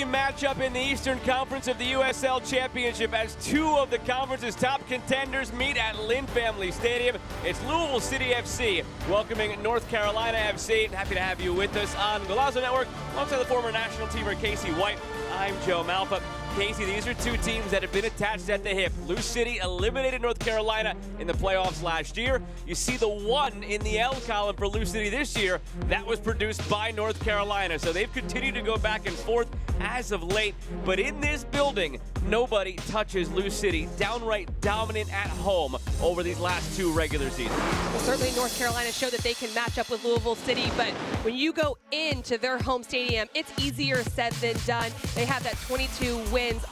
matchup in the Eastern Conference of the USL Championship as two of the conference's top contenders meet at Lynn Family Stadium. It's Louisville City FC welcoming North Carolina FC. Happy to have you with us on Golazo Network alongside the former national teamer Casey White. I'm Joe Malfa. Casey, these are two teams that have been attached at the hip. Lou City eliminated North Carolina in the playoffs last year. You see the one in the L column for Lou City this year. That was produced by North Carolina. So they've continued to go back and forth as of late. But in this building, nobody touches Lou City. Downright dominant at home over these last two regular seasons. Well, certainly North Carolina showed that they can match up with Louisville City, but when you go into their home stadium, it's easier said than done. They have that 22 wins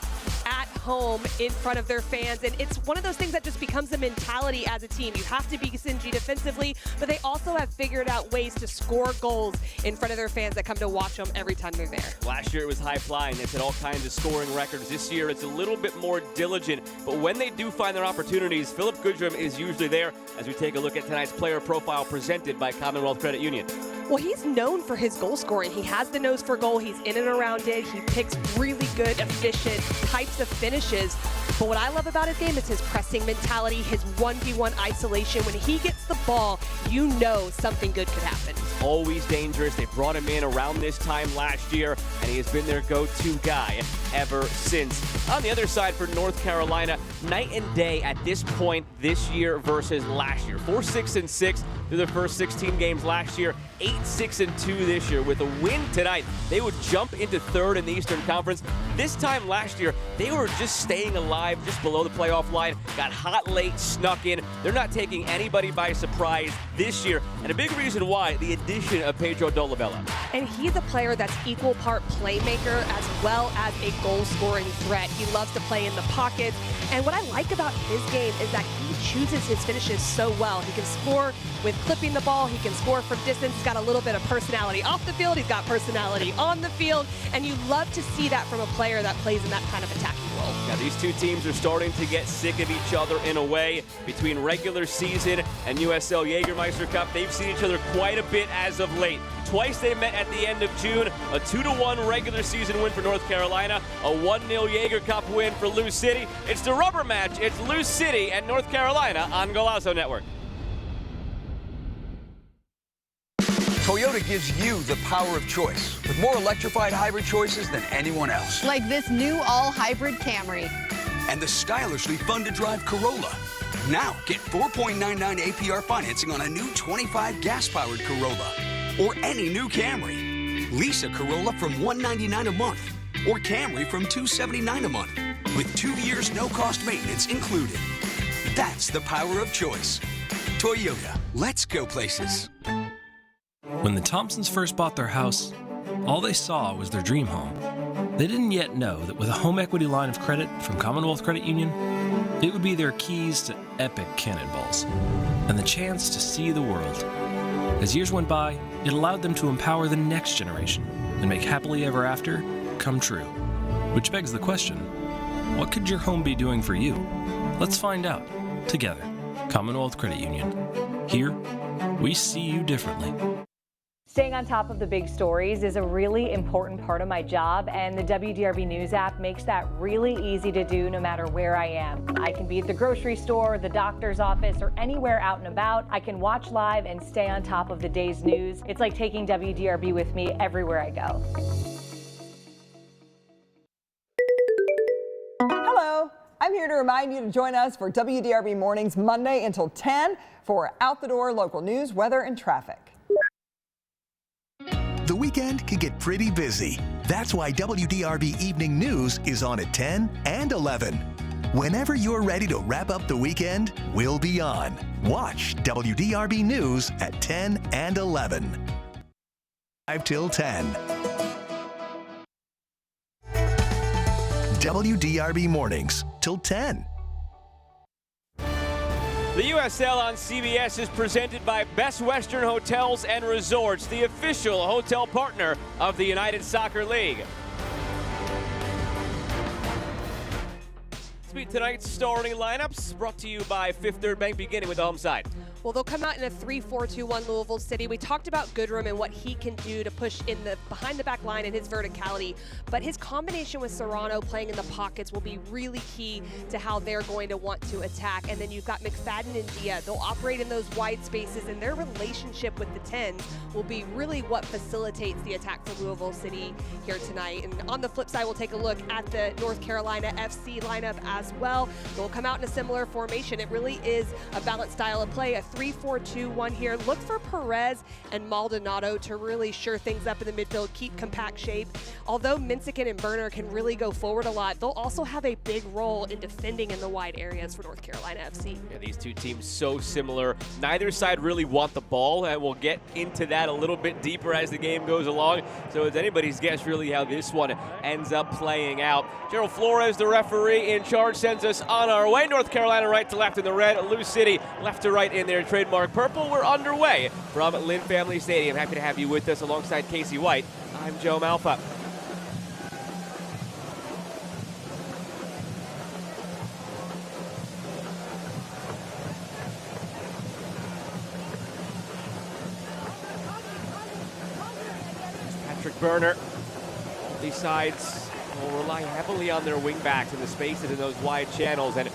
at home in front of their fans, and it's one of those things that just becomes a mentality as a team. You have to be stingy defensively, but they also have figured out ways to score goals in front of their fans that come to watch them every time they're there. Last year it was high flying. They set all kinds of scoring records. This year it's a little bit more diligent, but when they do find their opportunities, Philip Goodrum is usually there as we take a look at tonight's player profile presented by Commonwealth Credit Union. Well, he's known for his goal scoring. He has the nose for goal. He's in and around it. He picks really good, efficient types of finishes. But what I love about his game is his pressing mentality, his 1v1 isolation. When he gets the ball, you know something good could happen. He's always dangerous. They brought him in around this time last year, and he has been their go-to guy ever since. On the other side for North Carolina, night and day at this point this year versus last year. 4-6-6 through their first 16 games last year. 8-6-2 this year. With a win tonight, they would jump into third in the Eastern Conference. This time last year, they were just staying alive just below the playoff line. Got hot late, snuck in. They're not taking anybody by surprise this year. And a big reason why, the addition of Pedro Dolabella. And he's a player that's equal part playmaker as well as a goal-scoring threat. He loves to play in the pockets. And what I like about his game is that he chooses his finishes so well. He can score with clipping the ball. He can score from distance. He's got a little bit of personality off the field. He's got personality on the field. And you love to see that from a player that plays in that kind of attacking role. Now, these two teams are starting to get sick of each other in a way. Between regular season and USL Jägermeister Cup, they've seen each other quite a bit as of late. Twice they met at the end of June. A 2-1 regular season win for North Carolina. A 1-0 Jaeger Cup win for Lou City. It's the rubber match. It's Lou City and North Carolina on Golazo Network. Toyota gives you the power of choice with more electrified hybrid choices than anyone else. Like this new all-hybrid Camry. And the stylishly fun-to-drive Corolla. Now get 4.99 APR financing on a new 25 gas-powered Corolla. Or any new Camry. Lease a Corolla from $199 a month. Or Camry from $279 a month. With 2 years no-cost maintenance included. That's the power of choice. Toyota, let's go places. When the Thompsons first bought their house, all they saw was their dream home. They didn't yet know that with a home equity line of credit from Commonwealth Credit Union, it would be their keys to epic cannonballs and the chance to see the world. As years went by, it allowed them to empower the next generation and make happily ever after come true. Which begs the question, what could your home be doing for you? Let's find out together. Commonwealth Credit Union. Here, we see you differently. Staying on top of the big stories is a really important part of my job, and the WDRB News app makes that really easy to do no matter where I am. I can be at the grocery store, the doctor's office, or anywhere out and about. I can watch live and stay on top of the day's news. It's like taking WDRB with me everywhere I go. Hello, I'm here to remind you to join us for WDRB Mornings Monday until 10 for out-the-door local news, weather, and traffic. The weekend can get pretty busy. That's why WDRB Evening News is on at 10 and 11. Whenever you're ready to wrap up the weekend, we'll be on. Watch WDRB News at 10 and 11. 5 till 10. WDRB Mornings till 10. The USL on CBS is presented by Best Western Hotels and Resorts, the official hotel partner of the United Soccer League. meet tonight's starting lineups, brought to you by Fifth Third Bank, beginning with the home side. Well, they'll come out in a 3-4-2-1 Louisville City. We talked about Goodrum and what he can do to push in the behind the back line and his verticality, but his combination with Serrano playing in the pockets will be really key to how they're going to want to attack. And then you've got McFadden and Dia. They'll operate in those wide spaces, and their relationship with the 10s will be really what facilitates the attack for Louisville City here tonight. And on the flip side, we'll take a look at the North Carolina FC lineup as well. They'll come out in a similar formation. It really is a balanced style of play, a 3-4-2-1 here. Look for Perez and Maldonado to really shore things up in the midfield, keep compact shape. Although Minsikin and Berner can really go forward a lot, they'll also have a big role in defending in the wide areas for North Carolina FC. Yeah, these two teams so similar. Neither side really want the ball, and we'll get into that a little bit deeper as the game goes along. So it's anybody's guess really how this one ends up playing out. Gerald Flores, the referee in charge, sends us on our way. North Carolina right to left in the red, Lou City left to right in their trademark purple. We're underway from Lynn Family Stadium. Happy to have you with us alongside Casey White. I'm Joe Malfa. Patrick Berner. These sides will rely heavily on their wingbacks and the spaces in those wide channels. And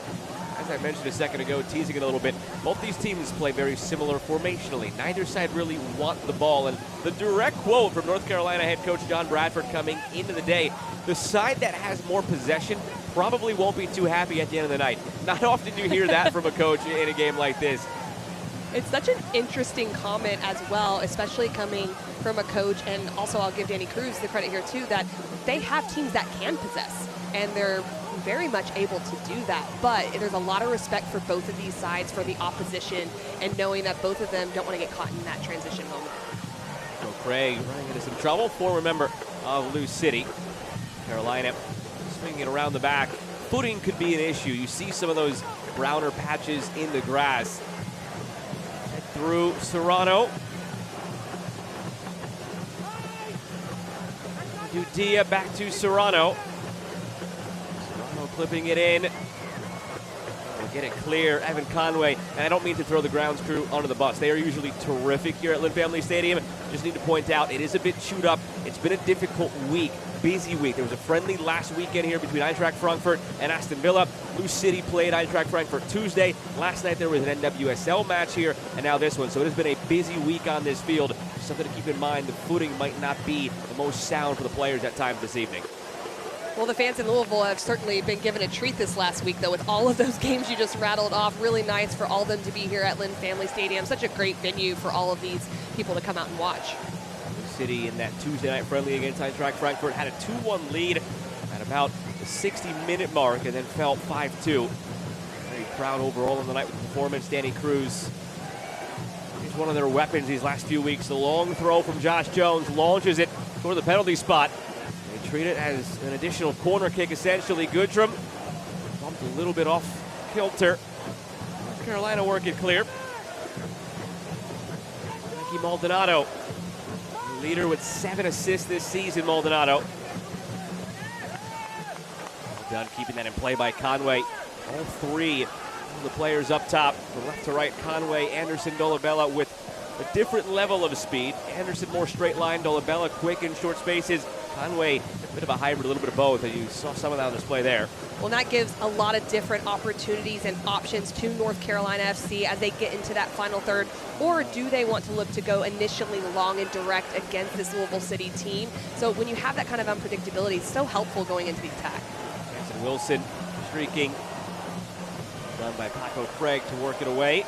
as I mentioned a second ago, teasing it a little bit, both these teams play very similar formationally. Neither side really want the ball. And the direct quote from North Carolina head coach John Bradford coming into the day, the side that has more possession probably won't be too happy at the end of the night. Not often do you hear that from a coach in a game like this. It's such an interesting comment as well, especially coming from a coach, and also I'll give Danny Cruz the credit here too, that they have teams that can possess, and they're very much able to do that. But there's a lot of respect for both of these sides, for the opposition, and knowing that both of them don't want to get caught in that transition moment. So Craig running into some trouble, former member of Lou City. Carolina swinging it around the back. Footing could be an issue. You see some of those browner patches in the grass. Through Serrano. Dia back to Serrano. Serrano clipping it in. We'll get it clear. Evan Conway. And I don't mean to throw the grounds crew under the bus. They are usually terrific here at Lynn Family Stadium. Just need to point out it is a bit chewed up. It's been a difficult week. Busy week. There was a friendly last weekend here between Eintracht Frankfurt and Aston Villa. Lou City played Eintracht Frankfurt Tuesday. Last night there was an NWSL match here, and now this one. So it has been a busy week on this field. Something to keep in mind, the footing might not be the most sound for the players at times this evening. Well, the fans in Louisville have certainly been given a treat this last week, though, with all of those games you just rattled off. Really nice for all of them to be here at Lynn Family Stadium. Such a great venue for all of these people to come out and watch. City in that Tuesday night friendly against Eintracht Frankfurt had a 2-1 lead at about the 60-minute mark and then fell 5-2. Very proud overall in the night with the performance. Danny Cruz is one of their weapons these last few weeks. The long throw from Josh Jones launches it toward the penalty spot. They treat it as an additional corner kick, essentially. Goodrum bumped a little bit off kilter. North Carolina working clear. Mikey Maldonado, leader with 7 assists this season, Maldonado. Well done keeping that in play by Conway. All three of the players up top, from left to right, Conway, Anderson, Dolabella with a different level of speed. Anderson more straight line, Dolabella quick in short spaces. Conway, a bit of a hybrid, a little bit of both, and you saw some of that on display there. Well, that gives a lot of different opportunities and options to North Carolina FC as they get into that final third. Or do they want to look to go initially long and direct against this Louisville City team? So when you have that kind of unpredictability, it's so helpful going into the attack. Jackson Wilson streaking. Done by Paco Craig to work it away.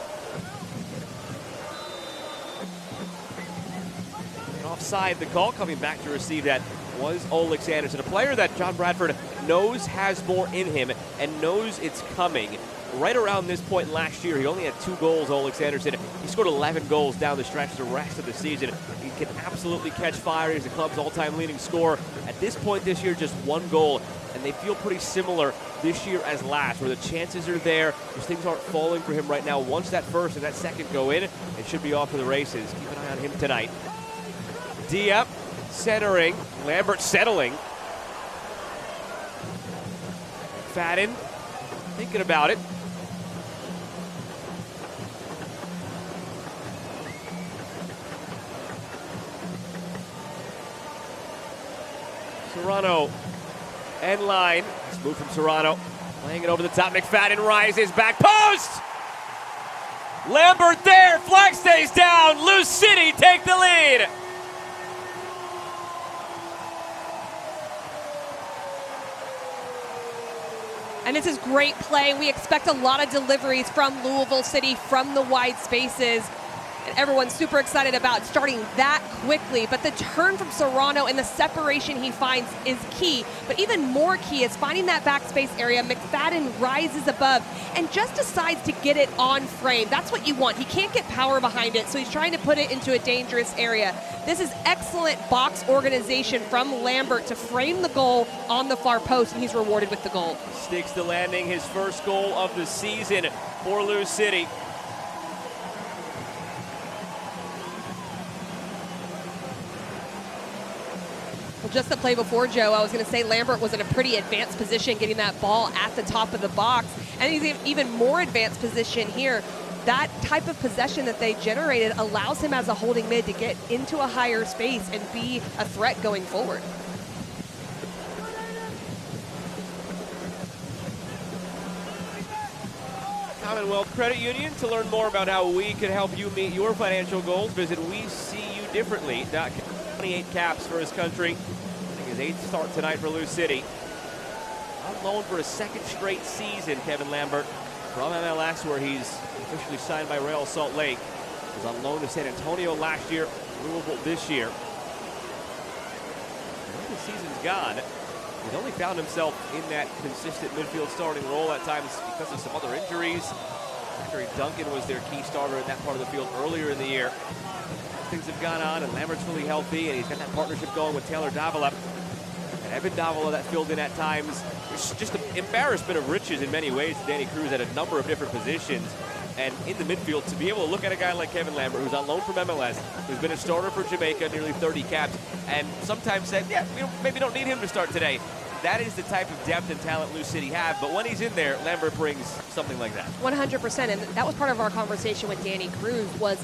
And offside, the call coming back to receive that was Olex Anderson, a player that John Bradford knows has more in him and knows it's coming. Right around this point last year, he only had 2 goals, Olex Anderson. He scored 11 goals down the stretch the rest of the season. He can absolutely catch fire. He's the club's all-time leading scorer. At this point this year, just 1 goal, and they feel pretty similar this year as last, where the chances are there. Just things aren't falling for him right now. Once that first and that second go in, it should be off to the races. Keep an eye on him tonight. Dia centering, Lambert settling. Fadden thinking about it. Serrano, end line. Nice move from Serrano. Laying it over the top. McFadden rises. Back post! Lambert there. Flag stays down. Lou City take the lead. And this is great play. We expect a lot of deliveries from Louisville City from the wide spaces. And everyone's super excited about starting that quickly. But the turn from Serrano and the separation he finds is key. But even more key is finding that backspace area. McFadden rises above and just decides to get it on frame. That's what you want. He can't get power behind it, so he's trying to put it into a dangerous area. This is excellent box organization from Lambert to frame the goal on the far post, and he's rewarded with the goal. Sticks to landing, his first goal of the season for Lou City. Well, just the play before, Joe, I was going to say Lambert was in a pretty advanced position getting that ball at the top of the box, and he's in even more advanced position here. That type of possession that they generated allows him as a holding mid to get into a higher space and be a threat going forward. Commonwealth Credit Union. To learn more about how we can help you meet your financial goals, visit WeSeeYouDifferently.com. 28 caps for his country. I think his 8th start tonight for Lou City. On loan for a second straight season, Kevin Lambert from MLS, where he's officially signed by Real Salt Lake. He was on loan to San Antonio last year, Louisville this year. The season's gone. He's only found himself in that consistent midfield starting role at times because of some other injuries. Zachary Duncan was their key starter in that part of the field earlier in the year. Things have gone on, and Lambert's really healthy, and he's got that partnership going with Taylor Davila. And Evan Davila that filled in at times. It's just an embarrassment of riches in many ways. Danny Cruz at a number of different positions. And in the midfield, to be able to look at a guy like Kevin Lambert, who's on loan from MLS, who's been a starter for Jamaica, nearly 30 caps, and sometimes said, yeah, we maybe don't need him to start today. That is the type of depth and talent Lou City have, but when he's in there, Lambert brings something like that. 100%, and that was part of our conversation with Danny Cruz was,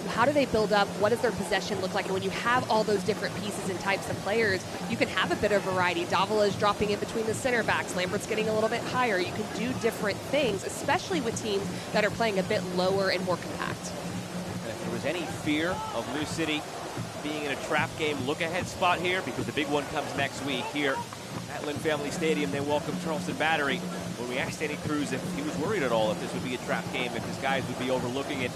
how do they build up? What does their possession look like? And when you have all those different pieces and types of players, you can have a bit of variety. Davila is dropping in between the center backs. Lambert's getting a little bit higher. You can do different things, especially with teams that are playing a bit lower and more compact. And if there was any fear of Lou City being in a trap game look-ahead spot here, because the big one comes next week here at Lynn Family Stadium, they welcome Charleston Battery. When we asked Danny Cruz if he was worried at all if this would be a trap game, if his guys would be overlooking it,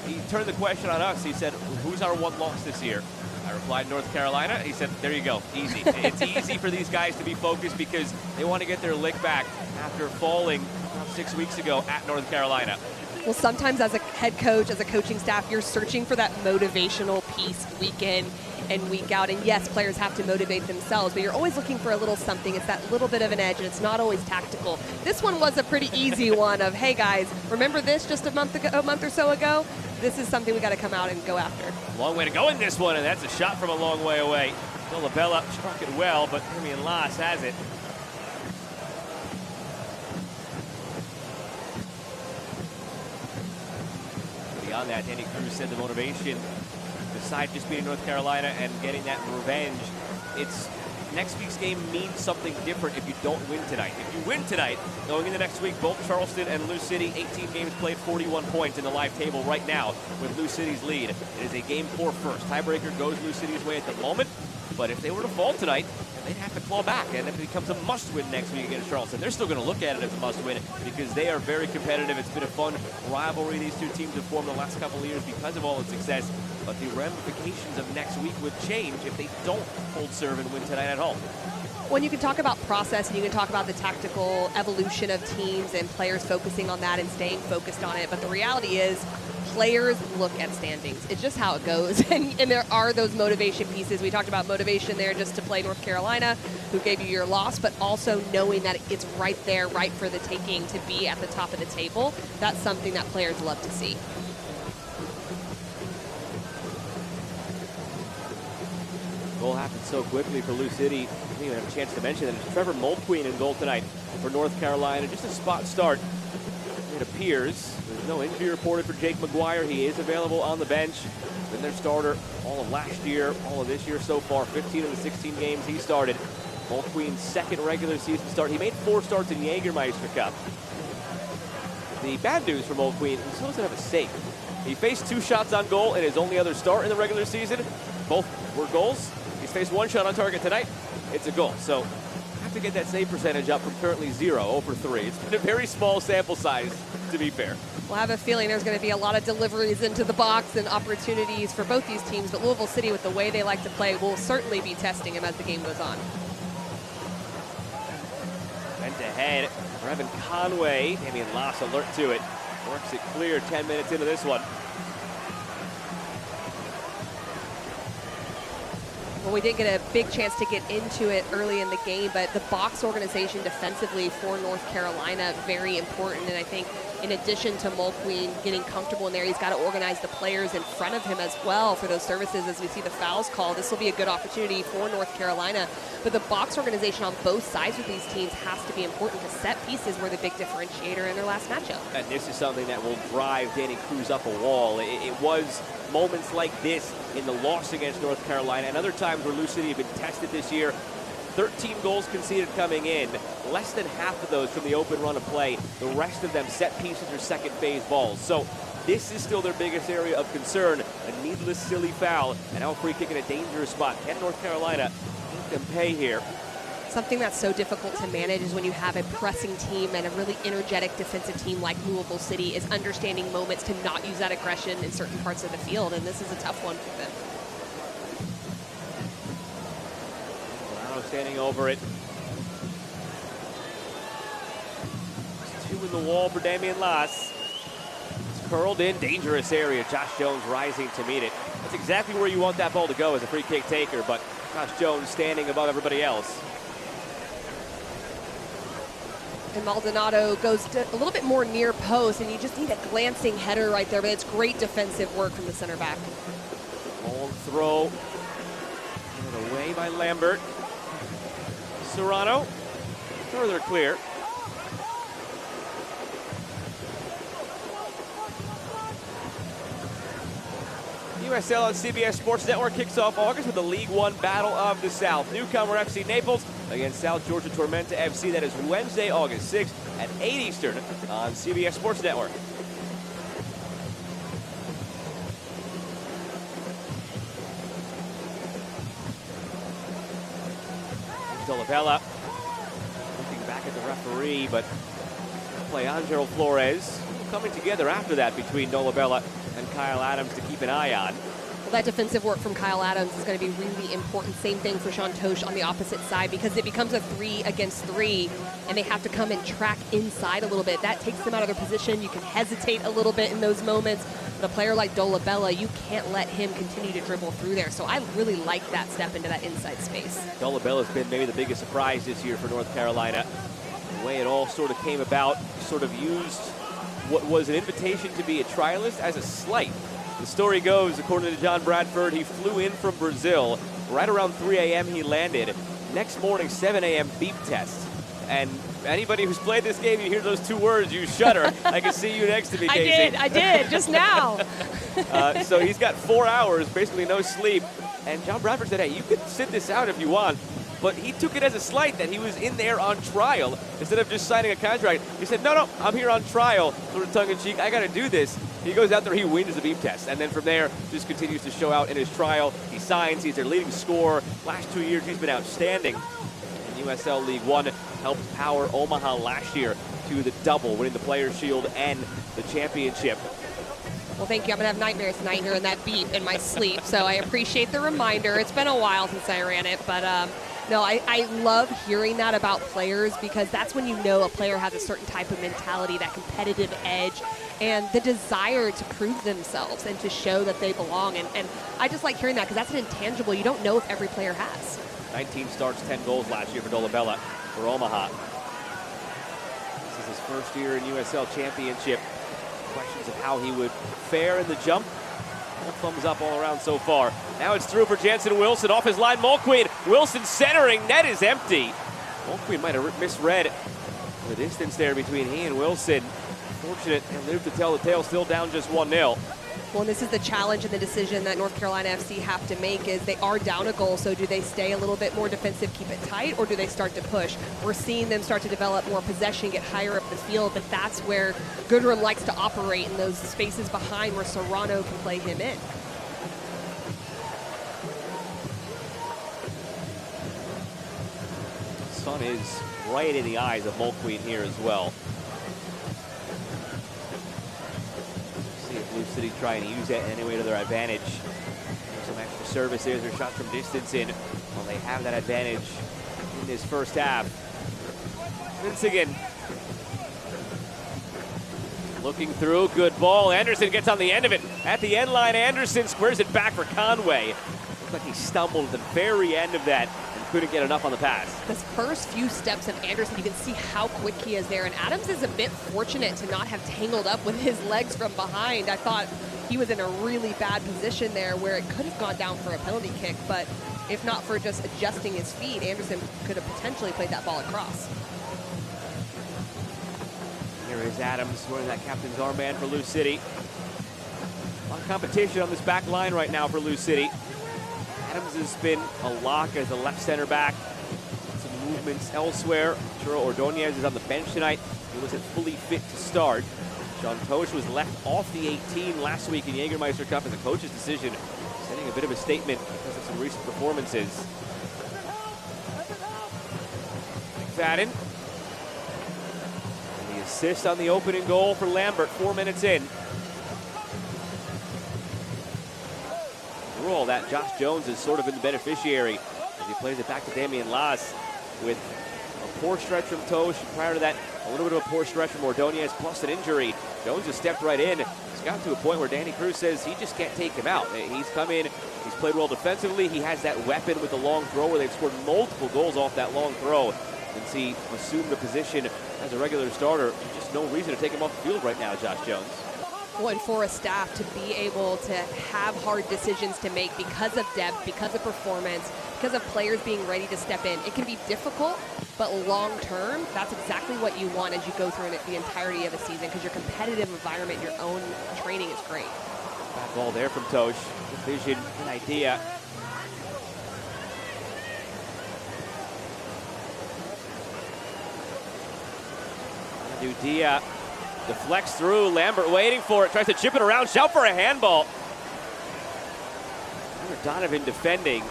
he turned the question on us. He said, who's our one loss this year? I replied, North Carolina. He said, there you go, easy. It's easy for these guys to be focused because they want to get their lick back after falling 6 weeks ago at North Carolina. Well, sometimes as a head coach, as a coaching staff, you're searching for that motivational piece week in and week out. And yes, players have to motivate themselves, but you're always looking for a little something. It's that little bit of an edge, and it's not always tactical. This one was a pretty easy one of, hey guys, remember this just a month or so ago? This is something we got to come out and go after. Long way to go in this one, and that's a shot from a long way away. Dolabella struck it well, but Damian Lass has it. Beyond that, Danny Cruz said the motivation, besides just being North Carolina and getting that revenge, it's next week's game means something different if you don't win tonight. If you win tonight, going into next week, both Charleston and Lou City, 18 games played, 41 points in the live table right now with Lou City's lead. It is a game for first. Tiebreaker goes Lou City's way at the moment, but if they were to fall tonight, they'd have to claw back, and it becomes a must-win next week against Charleston. They're still going to look at it as a must-win because they are very competitive. It's been a fun rivalry these two teams have formed the last couple of years because of all its success, but the ramifications of next week would change if they don't hold serve and win tonight at home. When you can talk about process and you can talk about the tactical evolution of teams and players focusing on that and staying focused on it, but the reality is players look at standings. It's just how it goes, and there are those motivation pieces. We talked about motivation there just to play North Carolina, who gave you your loss, but also knowing that it's right there, right for the taking to be at the top of the table. That's something that players love to see. Goal happened so quickly for Lou City. I didn't even have a chance to mention that it's Trevor Mulqueen in goal tonight for North Carolina. Just a spot start, it appears. There's no injury reported for Jake McGuire. He is available on the bench. Been their starter all of last year, all of this year so far. 15 of the 16 games he started. Mulqueen's second regular season start. He made 4 starts in Jägermeister Cup. The bad news for Mulqueen, he still doesn't have a save. He faced 2 shots on goal in his only other start in the regular season. Both were goals. He's faced 1 shot on target tonight. It's a goal. So have to get that save percentage up from currently 0 for 3. It's been a very small sample size, to be fair. Well, I have a feeling there's going to be a lot of deliveries into the box and opportunities for both these teams, but Louisville City, with the way they like to play, will certainly be testing him as the game goes on. Bent ahead for Evan Conway. Damian Loss alert to it. Works it clear 10 minutes into this one. Well, we didn't get a big chance to get into it early in the game, but the box organization defensively for North Carolina, very important. And I think in addition to Mulqueen getting comfortable in there, he's got to organize the players in front of him as well for those services. As we see the fouls called, this will be a good opportunity for North Carolina. But the box organization on both sides of these teams has to be important, because set pieces were the big differentiator in their last matchup. And this is something that will drive Danny Cruz up a wall. It was moments like this in the loss against North Carolina and other times where Lou City have been tested this year. 13 goals conceded coming in, less than half of those from the open run of play. The rest of them set pieces or second phase balls. So this is still their biggest area of concern. A needless, silly foul, and now a free kick in a dangerous spot. Can North Carolina make them pay here? Something that's so difficult to manage is when you have a pressing team and a really energetic defensive team like Louisville City, is understanding moments to not use that aggression in certain parts of the field, and this is a tough one for them. Standing over it. 2 in the wall for Damian Loss. It's curled in, dangerous area. Josh Jones rising to meet it. That's exactly where you want that ball to go as a free kick taker, but Josh Jones standing above everybody else. And Maldonado goes a little bit more near post, and you just need a glancing header right there, but it's great defensive work from the center back. Long throw. Given away by Lambert. Serrano, further clear. USL on CBS Sports Network kicks off August with the League One Battle of the South. Newcomer FC Naples against South Georgia Tormenta FC. That is Wednesday, August 6th at 8 Eastern on CBS Sports Network. Dolabella looking back at the referee, but play Angel Flores coming together after that between Dolabella and Kyle Adams to keep an eye on. Well, that defensive work from Kyle Adams is going to be really important. Same thing for Sean Tosh on the opposite side, because it becomes a 3 against 3, and they have to come and track inside a little bit. That takes them out of their position. You can hesitate a little bit in those moments. But a player like Dolabella, you can't let him continue to dribble through there. So I really like that step into that inside space. Dolabella's been maybe the biggest surprise this year for North Carolina. The way it all sort of came about, sort of used what was an invitation to be a trialist as a slight. The story goes, according to John Bradford, he flew in from Brazil. Right around 3 a.m. he landed. Next morning, 7 a.m. beep test. And anybody who's played this game, you hear those 2 words, you shudder. I can see you next to me, Casey. I did, just now. So he's got 4 hours, basically no sleep. And John Bradford said, hey, you could sit this out if you want. But he took it as a slight that he was in there on trial instead of just signing a contract. He said, no, I'm here on trial, sort of tongue-in-cheek. I got to do this. He goes out there, he wins the beep test. And then from there, just continues to show out in his trial. He signs, he's their leading scorer. Last 2 years, he's been outstanding. And USL League One helped power Omaha last year to the double, winning the Players' Shield and the championship. Well, thank you. I'm going to have nightmares tonight hearing that beep in my sleep, so I appreciate the reminder. It's been a while since I ran it, but no, I love hearing that about players, because that's when you know a player has a certain type of mentality, that competitive edge, and the desire to prove themselves and to show that they belong. And I just like hearing that, because that's an intangible you don't know if every player has. 19 starts, 10 goals last year for Dolabella for Omaha. This is his first year in USL Championship. Questions of how he would fare in the jump. Thumbs up all around so far. Now it's through for Jansen Wilson, off his line, Mulqueen. Wilson centering, net is empty. Mulqueen might have misread the distance there between he and Wilson. Fortunate and lived to tell the tale, still down just 1-0. Well, this is the challenge and the decision that North Carolina FC have to make is they are down a goal, so do they stay a little bit more defensive, keep it tight, or do they start to push? We're seeing them start to develop more possession, get higher up the field, but that's where Goodrum likes to operate in those spaces behind where Serrano can play him in. Sun is right in the eyes of Mulqueen here as well. See if Blue City try and use that anyway to their advantage. There's some extra service there. Their shots from distance in. Well, they have that advantage in this first half. Vinsigan looking through, good ball. Anderson gets on the end of it. At the end line, Anderson squares it back for Conway. Looks like he stumbled at the very end of that and couldn't get enough on the pass. This first few steps of Anderson, you can see how quick he is there. And Adams is a bit fortunate to not have tangled up with his legs from behind. I thought he was in a really bad position there where it could have gone down for a penalty kick. But if not for just adjusting his feet, Anderson could have potentially played that ball across. Here is Adams wearing that captain's armband for Lou City. A lot of competition on this back line right now for Lou City. Adams has been a lock as a left center back. Some movements elsewhere. Churro Ordonez is on the bench tonight. He wasn't fully fit to start. John Tosh was left off the 18 last week in Jägermeister Cup as a coach's decision, sending a bit of a statement because of some recent performances. McFadden. And the assist on the opening goal for Lambert 4 minutes in. All that, Josh Jones has sort of been the beneficiary as he plays it back to Damian Las with a poor stretch from Tosh. Prior to that, a little bit of a poor stretch from Ordonez plus an injury. Jones has stepped right in. He's gotten to a point where Danny Cruz says he just can't take him out. He's come in, he's played well defensively. He has that weapon with the long throw where they've scored multiple goals off that long throw. Since he assumed the position as a regular starter, there's just no reason to take him off the field right now, Josh Jones. Well, and for a staff to be able to have hard decisions to make because of depth, because of performance, because of players being ready to step in. It can be difficult, but long term, that's exactly what you want as you go through the entirety of a season, because your competitive environment, your own training is great. Bad ball there from Tosh. Good vision, good idea. Dia deflects through, Lambert waiting for it, tries to chip it around, shout for a handball. Donovan defending.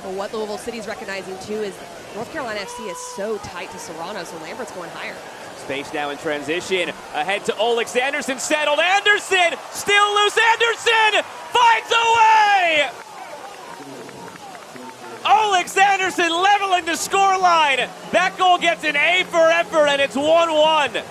Well, what Louisville City's recognizing too is North Carolina FC is so tight to Serrano, so Lambert's going higher. Space now in transition, ahead to Olex Anderson, settled, Anderson, still loose, Anderson finds a way! Olex Anderson leveling the scoreline. That goal gets an A for effort, and it's 1-1.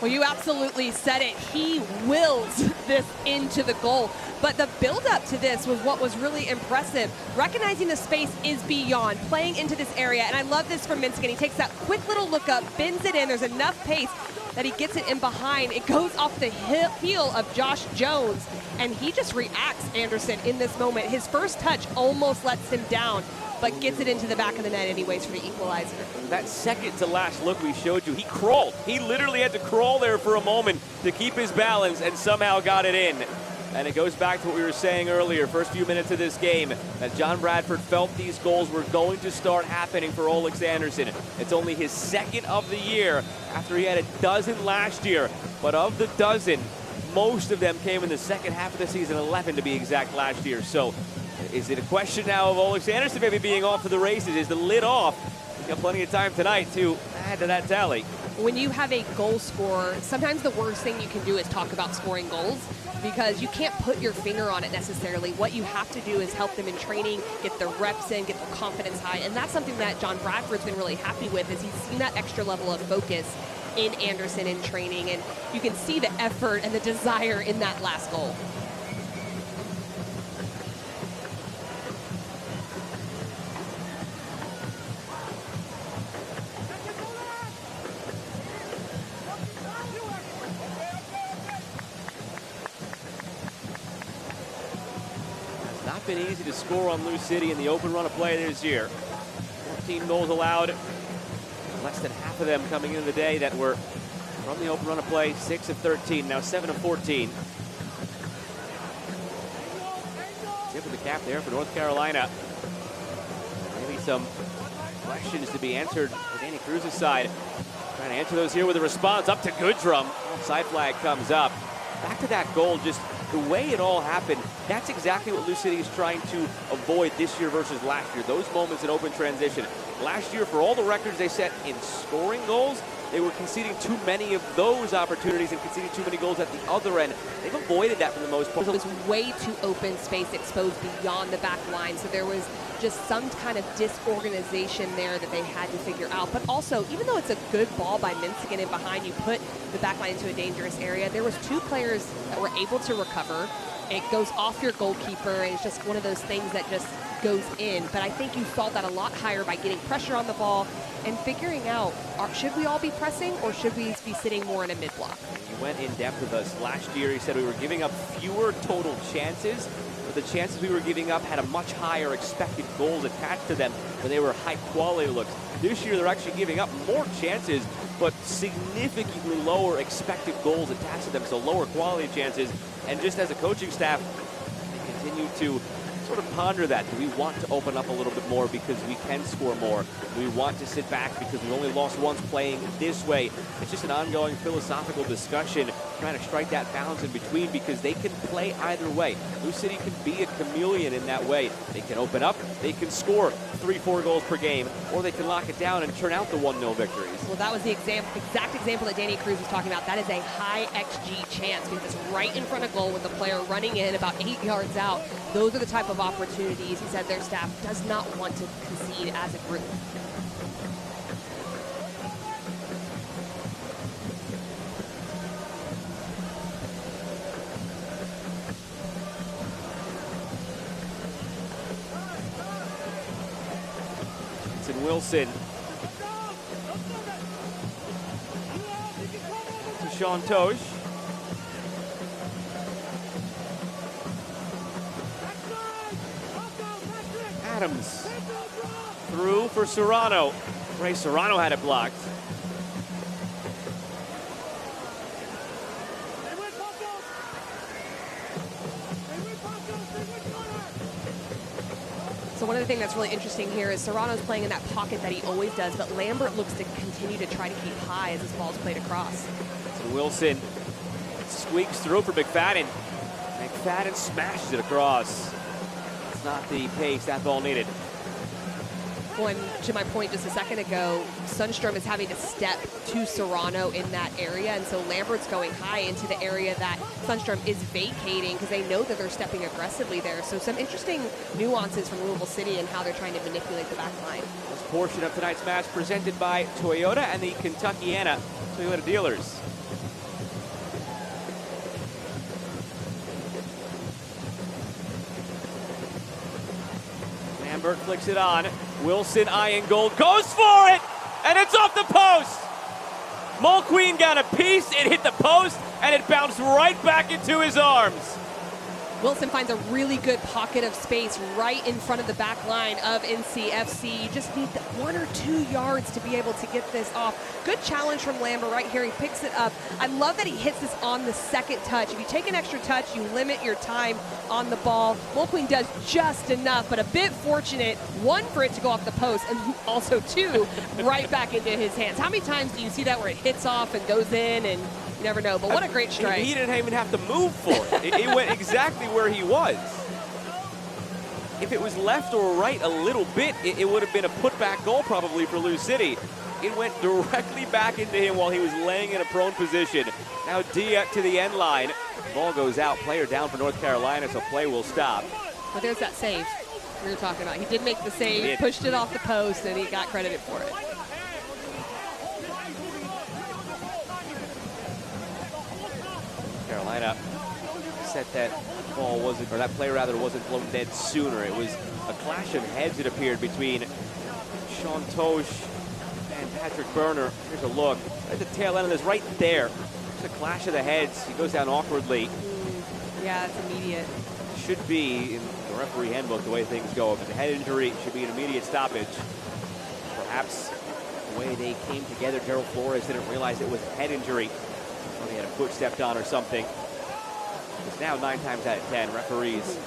Well, you absolutely said it. He wills this into the goal. But the build-up to this was what was really impressive. Recognizing the space is beyond, playing into this area. And I love this from Minskin. He takes that quick little look up, bends it in. There's enough pace that he gets it in behind. It goes off the heel of Josh Jones. And he just reacts, Anderson, in this moment. His first touch almost lets him down, but gets it into the back of the net anyways for the equalizer. That second to last look we showed you, he crawled. He literally had to crawl there for a moment to keep his balance and somehow got it in. And it goes back to what we were saying earlier, first few minutes of this game, that John Bradford felt these goals were going to start happening for Olex Anderson. It's only his second of the year after he had a dozen last year. But of the dozen, most of them came in the second half of the season, 11 to be exact last year. So is it a question now of Olex Anderson maybe being off to the races? Is the lid off? He's got plenty of time tonight to add to that tally. When you have a goal scorer, sometimes the worst thing you can do is talk about scoring goals because you can't put your finger on it necessarily. What you have to do is help them in training, get their reps in, get their confidence high. And that's something that John Bradford's been really happy with, is he's seen that extra level of focus in Anderson in training. And you can see the effort and the desire in that last goal. been easy to score on Lou City in the open run of play this year. 14 goals allowed, less than half of them coming into the day that were from the open run of play. 6 of 13, now 7 of 14. Tip of the cap there for North Carolina. Maybe some questions to be answered for Danny Cruz's side. Trying to answer those here with a response up to Goodrum. Offside flag comes up. Back to that goal, just the way it all happened. That's exactly what Lou City is trying to avoid this year versus last year. Those moments in open transition. Last year, for all the records they set in scoring goals, they were conceding too many of those opportunities and conceding too many goals at the other end. They've avoided that for the most part. It was way too open space exposed beyond the back line, so there was just some kind of disorganization there that they had to figure out. But also, even though it's a good ball by Minsigan and behind, you put the back line into a dangerous area, there was 2 players that were able to recover. It goes off your goalkeeper, and it's just one of those things that just goes in. But I think you saw that a lot higher by getting pressure on the ball and figuring out, should we all be pressing or should we be sitting more in a mid-block? He went in depth with us last year. He said we were giving up fewer total chances, but the chances we were giving up had a much higher expected goals attached to them when they were high quality looks. This year they're actually giving up more chances, but significantly lower expected goals attached to them, so lower quality chances. And just as a coaching staff, they continue to sort of ponder that. Do we want to open up a little bit more because we can score more? Do we want to sit back because we only lost once playing this way? It's just an ongoing philosophical discussion, trying to strike that balance in between, because they can play either way. Lou City can be a chameleon in that way. They can open up, they can score 3-4 goals per game, or they can lock it down and turn out the 1-0 victories. Well, that was the exact example that Danny Cruz was talking about. That is a high XG chance because it's right in front of goal with the player running in about 8 yards out. Those are the type of opportunities, he said, their staff does not want to concede as a group. And Wilson to Sean Tosh. Adams through for Serrano. Ray Serrano had it blocked. So one of the things that's really interesting here is Serrano's playing in that pocket that he always does, but Lambert looks to continue to try to keep high as his ball's played across. So Wilson squeaks through for McFadden. McFadden smashes it across. It's not the pace that ball needed. Well, and to my point just a second ago, Sundstrom is having to step to Serrano in that area, and so Lambert's going high into the area that Sundstrom is vacating because they know that they're stepping aggressively there. So some interesting nuances from Louisville City and how they're trying to manipulate the back line. This portion of tonight's match presented by Toyota and the Kentuckiana Toyota dealers. Lambert flicks it on. Wilson eyeing goal, goes for it, and it's off the post. Mulqueen got a piece, it hit the post, and it bounced right back into his arms. Wilson finds a really good pocket of space right in front of the back line of NCFC. You just need 1 or 2 yards to be able to get this off. Good challenge from Lambert right here. He picks it up. I love that he hits this on the second touch. If you take an extra touch, you limit your time on the ball. Mulqueen does just enough, but a bit fortunate. 1, for it to go off the post, and also 2, right back into his hands. How many times do you see that where it hits off and goes in, and you never know, but what a great strike. He didn't even have to move for it. It went exactly where he was. If it was left or right a little bit, it would have been a putback goal probably for Lou City. It went directly back into him while he was laying in a prone position. Now Dia to the end line. Ball goes out, player down for North Carolina, so play will stop. But there's that save we were talking about. He did make the save, pushed it off the post, and he got credited for it. Carolina said that ball wasn't, or that play rather wasn't blown dead sooner. It was a clash of heads, it appeared, between Sean Tosh and Patrick Berner. Here's a look at the tail end of this right there. Just a clash of the heads. He goes down awkwardly. Yeah, it's immediate. Should be, the referee handbook the way things go. If it's a head injury, it should be an immediate stoppage. Perhaps the way they came together, Gerald Flores didn't realize it was a head injury. Or he had a foot stepped on or something. It's now 9 times out of 10, referees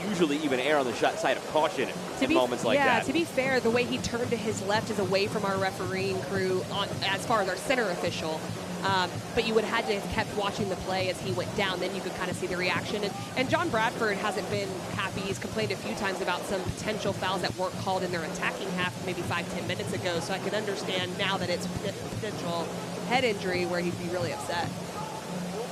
usually even err on the side of caution in moments like that. Yeah, to be fair, the way he turned to his left is away from our refereeing crew as far as our center official. But you would have had to have kept watching the play as he went down. Then you could kind of see the reaction. And John Bradford hasn't been happy. He's complained a few times about some potential fouls that weren't called in their attacking half maybe 5-10 minutes ago. So I can understand now that it's a potential head injury where he'd be really upset.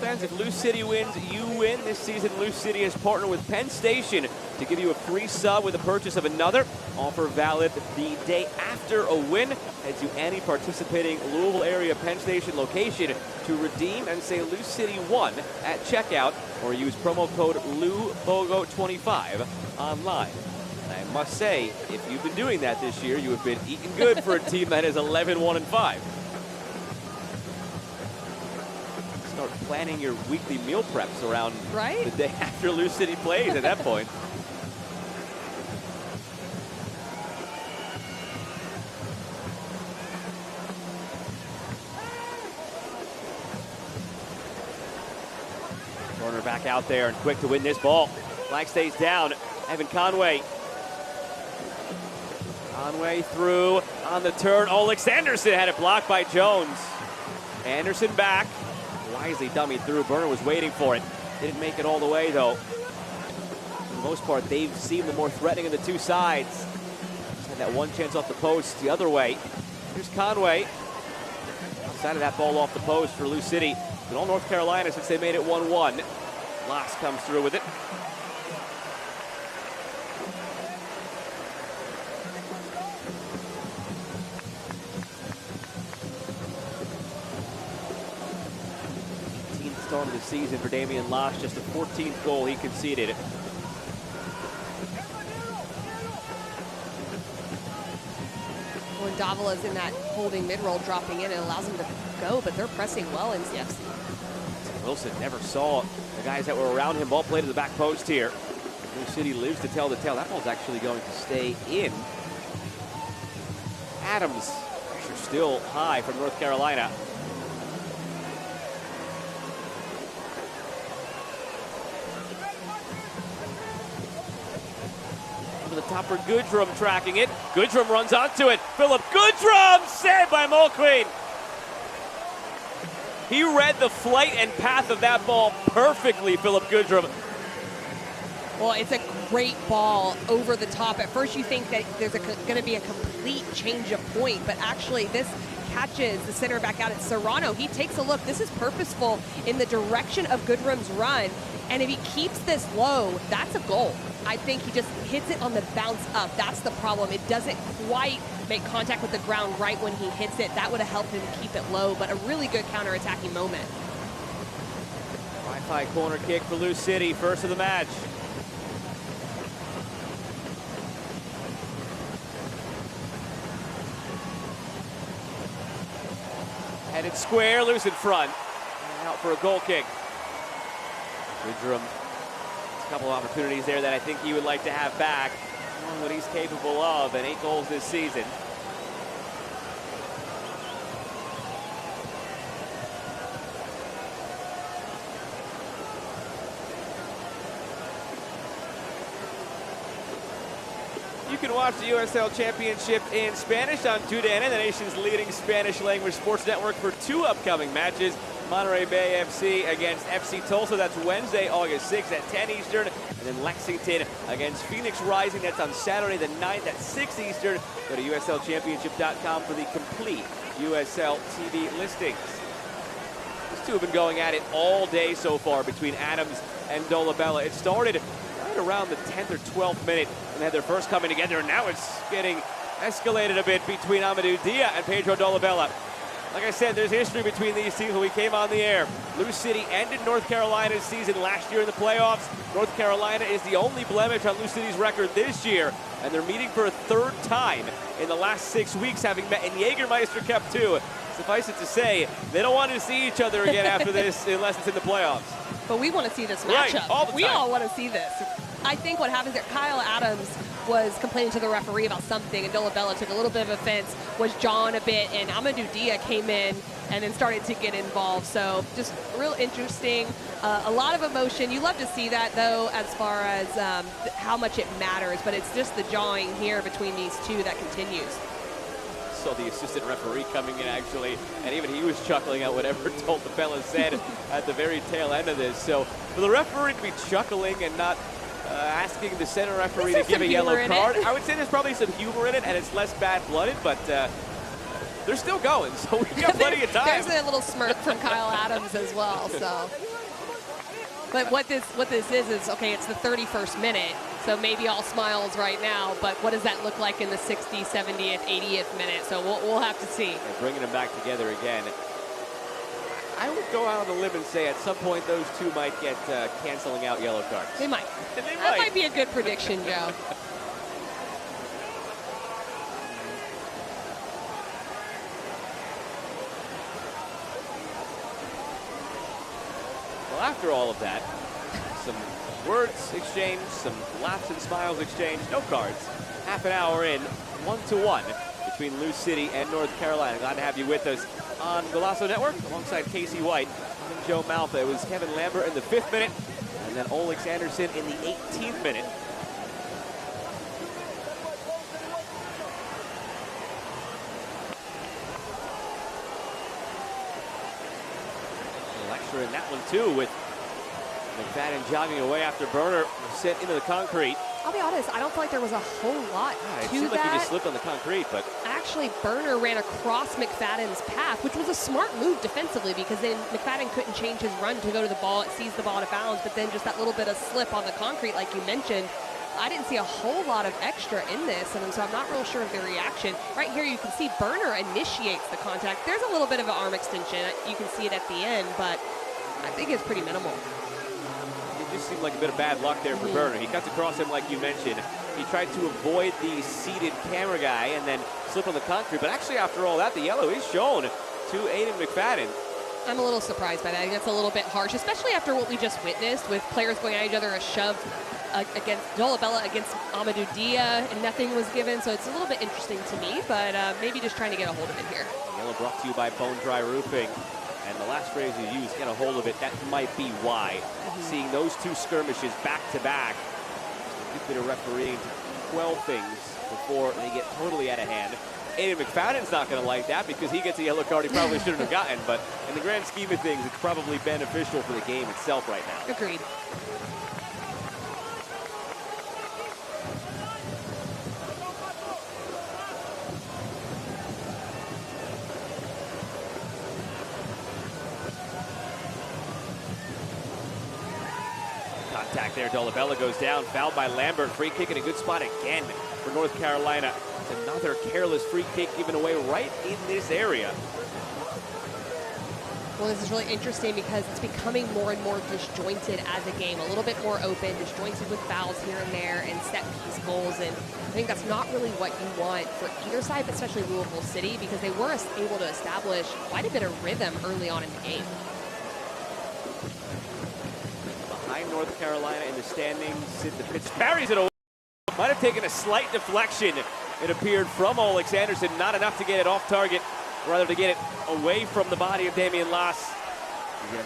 Fans, if Lou City wins, you win. This season, Lou City has partnered with Penn Station to give you a free sub with the purchase of another. Offer valid the day after a win. Head to any participating Louisville area Penn Station location to redeem and say Lou City won at checkout, or use promo code LouBogo25 online. And I must say, if you've been doing that this year, you have been eating good for a team that is 11-1-5. Start planning your weekly meal preps around the day after Lou City plays at that point. Corner back out there and quick to win this ball. Flag stays down. Evan Conway. Conway through on the turn. Olex Anderson had it blocked by Jones. Anderson back. Wisely dummied through. Burner was waiting for it. Didn't make it all the way, though. For the most part, they've seemed the more threatening of the two sides. Just had that one chance off the post the other way. Here's Conway. Outside of that ball off the post for Lou City. But all North Carolina since they made it 1-1. Loss comes through with it. Start of the season for Damian Losh, just the 14th goal he conceded. When Davila is in that holding mid-roll, dropping in, it allows him to go, but they're pressing well in CFC. Wilson never saw the guys that were around him. Ball played to the back post here. New City lives to tell the tale. That ball's actually going to stay in. Adams, pressure still high from North Carolina. The top for Goodrum tracking it. Goodrum runs onto it. Philip Goodrum saved by Mulqueen. He read the flight and path of that ball perfectly, Philip Goodrum. Well, it's a great ball over the top. At first you think that there's going to be a complete change of point, but actually this catches the center back out at Serrano. He takes a look. This is purposeful in the direction of Goodrum's run, and if he keeps this low, that's a goal. I think he just hits it on the bounce up. That's the problem. It doesn't quite make contact with the ground right when he hits it. That would have helped him keep it low, but a really good counter-attacking moment. Wi-Fi corner kick for Lou City, first of the match. Headed square, loose in front. And out for a goal kick. Goodrum. A couple of opportunities there that I think he would like to have back. Knowing what he's capable of, and 8 goals this season. You can watch the USL Championship in Spanish on TUDN, the nation's leading Spanish language sports network, for 2 upcoming matches. Monterey Bay FC against FC Tulsa. That's Wednesday, August 6th at 10 Eastern. And then Lexington against Phoenix Rising. That's on Saturday the 9th at 6 Eastern. Go to USLChampionship.com for the complete USL TV listings. These two have been going at it all day so far between Adams and Dolabella. It started right around the 10th or 12th minute when they had their first coming together. And now it's getting escalated a bit between Amadou Dia and Pedro Dolabella. Like I said, there's history between these teams when we came on the air. Lou City ended North Carolina's season last year in the playoffs. North Carolina is the only blemish on Lou City's record this year, and they're meeting for a 3rd time in the last 6 weeks, having met in Jägermeister Cup 2. Suffice it to say, they don't want to see each other again after this unless it's in the playoffs. But we want to see this matchup. Right, all the time. We all want to see this. I think what happens there, Kyle Adams was complaining to the referee about something, and Dolabella took a little bit of offense, was jawing a bit, and Amadou Dia came in and then started to get involved. So just real interesting, a lot of emotion. You love to see that, though, as far as how much it matters, but it's just the jawing here between these two that continues. Saw the assistant referee coming in, actually, and even he was chuckling at whatever Dolabella said at the very tail end of this. So for the referee to be chuckling and not asking the center referee to give a yellow card, I would say there's probably some humor in it, and it's less bad-blooded, but they're still going, so we've got plenty of time. There's a little smirk from Kyle Adams as well. So, but what this is okay, it's the 31st minute, so maybe all smiles right now, but what does that look like in the 60th, 70th, 80th minute? So we'll have to see. And bringing them back together again. I would go out on a limb and say at some point those two might get canceling out yellow cards. They might. That might be a good prediction, Joe. Well, after all of that, some words exchanged, some laughs and smiles exchanged, no cards. Half an hour in, 1-1 between Lou City and North Carolina. Glad to have you with us on Golasso Network alongside Casey White and Joe Malfa. It was Kevin Lambert in the 5th minute, and then Olex Anderson in the 18th minute. Extra in that one too, with McFadden jogging away after Burner sent into the concrete. I'll be honest, I don't feel like there was a whole lot it to seemed that. like he just slipped on the concrete, but actually Burner ran across McFadden's path, which was a smart move defensively, because then McFadden couldn't change his run to go to the ball. It seized the ball out of bounds, but then just that little bit of slip on the concrete, like you mentioned. I didn't see a whole lot of extra in this, and so I'm not real sure of the reaction. Right here, you can see Burner initiates the contact. There's a little bit of an arm extension. You can see it at the end, but I think it's pretty minimal. It just seemed like a bit of bad luck there for Burner. He cuts across him like you mentioned. He tried to avoid the seated camera guy and then slip on the concrete, but actually after all that, the yellow is shown to Aiden McFadden. I'm a little surprised by that. I think that's a little bit harsh, especially after what we just witnessed with players going at each other, a shove against Dolabella against Amadou Dia, and nothing was given, so it's a little bit interesting to me, but maybe just trying to get a hold of it here. Yellow brought to you by Bone Dry Roofing, and the last phrase you used, get a hold of it, that might be why. Seeing those two skirmishes back to back, a good bit of refereeing to quell things before they get totally out of hand. Aiden McFadden's not going to like that because he gets a yellow card he probably shouldn't have gotten, but in the grand scheme of things, it's probably beneficial for the game itself right now. Agreed. Contact there, Dolabella goes down, fouled by Lambert. Free kick in a good spot again for North Carolina. It's another careless free kick given away right in this area. Well, this is really interesting because it's becoming more and more disjointed as a game, a little bit more open, disjointed with fouls here and there and set piece goals. And I think that's not really what you want for either side, but especially Louisville City, because they were able to establish quite a bit of rhythm early on in the game. Behind North Carolina in the standings, sit the pitch, parries it away. Might have taken a slight deflection, it appeared, from Olex Anderson. Not enough to get it off target, rather to get it away from the body of Damian Lass.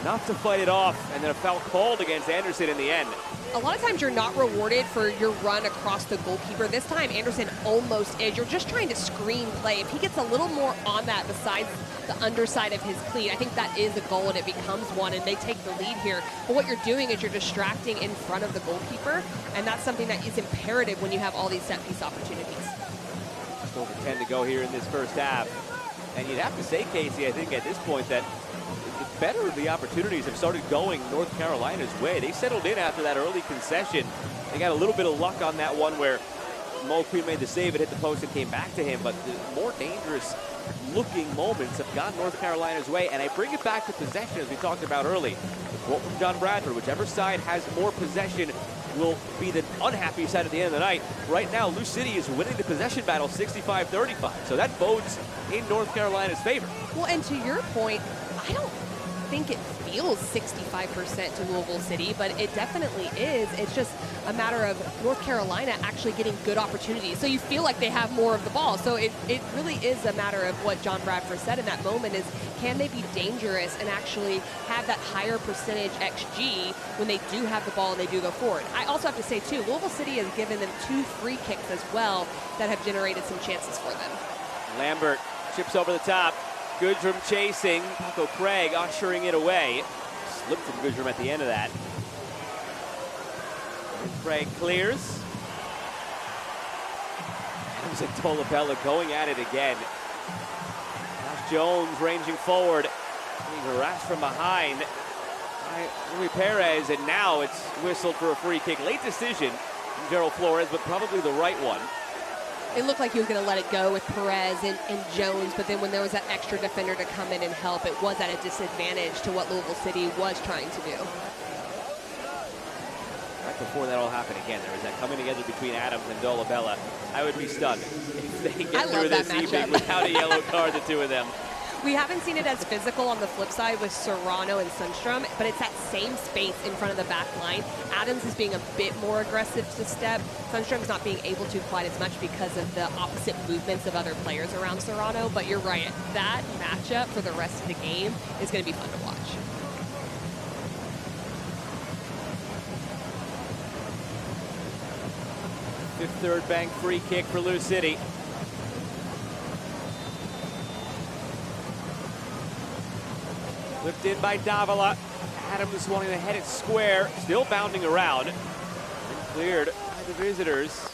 Enough to fight it off, and then a foul called against Anderson in the end. A lot of times you're not rewarded for your run across the goalkeeper. This time Anderson almost is. You're just trying to screen play. If he gets a little more on that besides the underside of his cleat, I think that is a goal and it becomes one, and they take the lead here. But what you're doing is you're distracting in front of the goalkeeper, and that's something that is imperative when you have all these set piece opportunities. Just over 10 to go here in this first half. And you'd have to say, Casey, I think at this point that the better of the opportunities have started going North Carolina's way. They settled in after that early concession. They got a little bit of luck on that one where Mulqueen made the save, it hit the post and came back to him, but the more dangerous looking moments have gone North Carolina's way. And I bring it back to possession, as we talked about early. The quote from John Bradford, whichever side has more possession will be the unhappy side at the end of the night. Right now, Lou City is winning the possession battle 65-35, so that bodes in North Carolina's favor. Well, and to your point, think it feels 65% to Louisville City, but it definitely is. It's just a matter of North Carolina actually getting good opportunities. So you feel like they have more of the ball. So it really is a matter of what John Bradford said in that moment is, can they be dangerous and actually have that higher percentage XG when they do have the ball and they do go forward? I also have to say, too, Louisville City has given them 2 free kicks as well that have generated some chances for them. Lambert chips over the top. Goodrum chasing. Paco Craig ushering it away. Slipped from Goodrum at the end of that. And Craig clears. Adams and Dolabella going at it again. Josh Jones ranging forward. Being harassed from behind by Rui Perez, and now it's whistled for a free kick. Late decision from Gerald Flores, but probably the right one. It looked like he was going to let it go with Perez and Jones, but then when there was that extra defender to come in and help, it was at a disadvantage to what Louisville City was trying to do. Right before that all happened again, there was that coming together between Adams and Dolabella. I would be stunned if they get through this evening without a yellow card, the two of them. We haven't seen it as physical on the flip side with Serrano and Sundstrom, but it's that same space in front of the back line. Adams is being a bit more aggressive to step. Sundstrom's not being able to quite as much because of the opposite movements of other players around Serrano, but you're right. That matchup for the rest of the game is going to be fun to watch. Fifth third bank free kick for Lou City. Whipped in by Davila. Adams wanting to head it square. Still bounding around. And cleared by the visitors.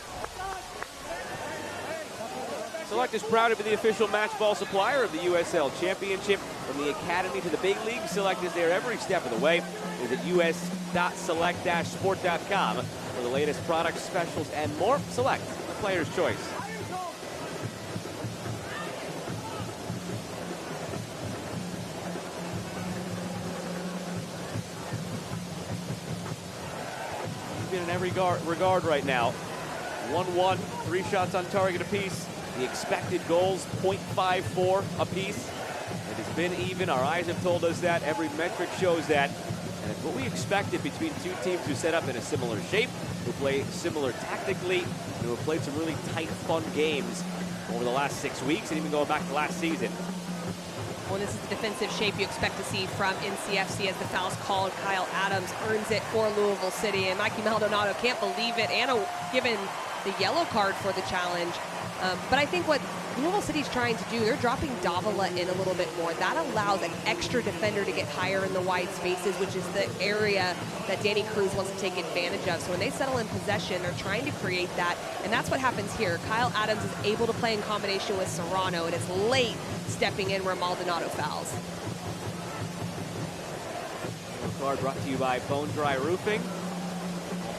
Select is proud to be the official match ball supplier of the USL Championship. From the Academy to the big league, Select is there every step of the way. Visit us.select-sport.com for the latest products, specials, and more. Select, the player's choice. In every regard right now. 1-1, 3 shots on target apiece. The expected goals, 0.54 apiece. It has been even. Our eyes have told us that. Every metric shows that. And it's what we expected between two teams who set up in a similar shape, who play similar tactically, and who have played some really tight, fun games over the last 6 weeks, and even going back to last season. Well, this is the defensive shape you expect to see from NCFC as the foul's called. Kyle Adams earns it for Louisville City, and Mikey Maldonado can't believe it. Anna given the yellow card for the challenge. But I think what Louisville City's trying to do, they're dropping Davila in a little bit more. That allows an extra defender to get higher in the wide spaces, which is the area that Danny Cruz wants to take advantage of. So when they settle in possession, they're trying to create that, and that's what happens here. Kyle Adams is able to play in combination with Serrano, and it's late stepping in where Maldonado fouls. Card brought to you by Bone Dry Roofing.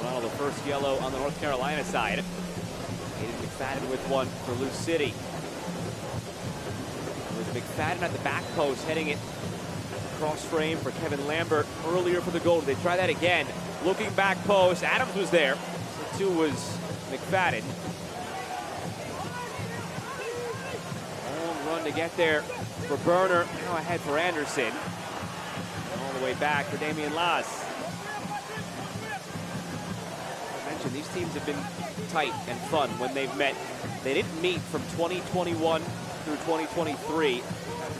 Maldonado, the first yellow on the North Carolina side. Aiden McFadden with one for Lou City. With McFadden at the back post, heading it cross frame for Kevin Lambert earlier for the goal. They try that again. Looking back post, Adams was there. The 2 was McFadden. Long run to get there for Burner. Now ahead for Anderson. All the way back for Damian Laz. I mentioned these teams have been tight and fun when they've met. They didn't meet from 2021 through 2023.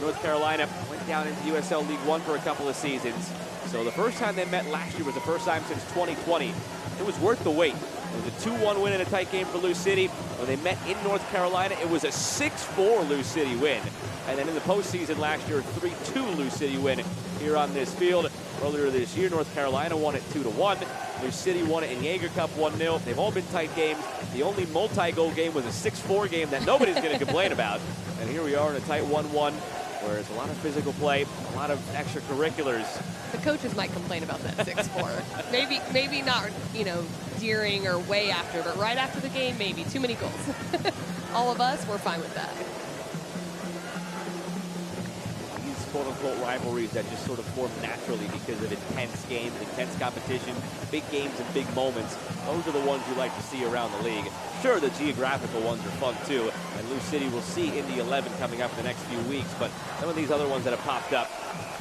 North Carolina went down into USL League One for a couple of seasons. So the first time they met last year was the first time since 2020. It was worth the wait. It was a 2-1 win in a tight game for Lou City. When they met in North Carolina, it was a 6-4 Lou City win. And then in the postseason last year, a 3-2 Lou City win here on this field. Earlier this year, North Carolina won it 2-1. Lou City won it in Jaeger Cup 1-0. They've all been tight games. The only multi-goal game was a 6-4 game that nobody's going to complain about. And here we are in a tight 1-1, where it's a lot of physical play, a lot of extracurriculars. The coaches might complain about that 6-4. maybe not, during or way after, but right after the game, maybe. Too many goals. All of us, we're fine with that. These quote difficult rivalries that just sort of form naturally because of intense games, intense competition, big games and big moments. Those are the ones you like to see around the league. Sure, the geographical ones are fun too, and Lou City will see Indy 11 coming up in the next few weeks, but some of these other ones that have popped up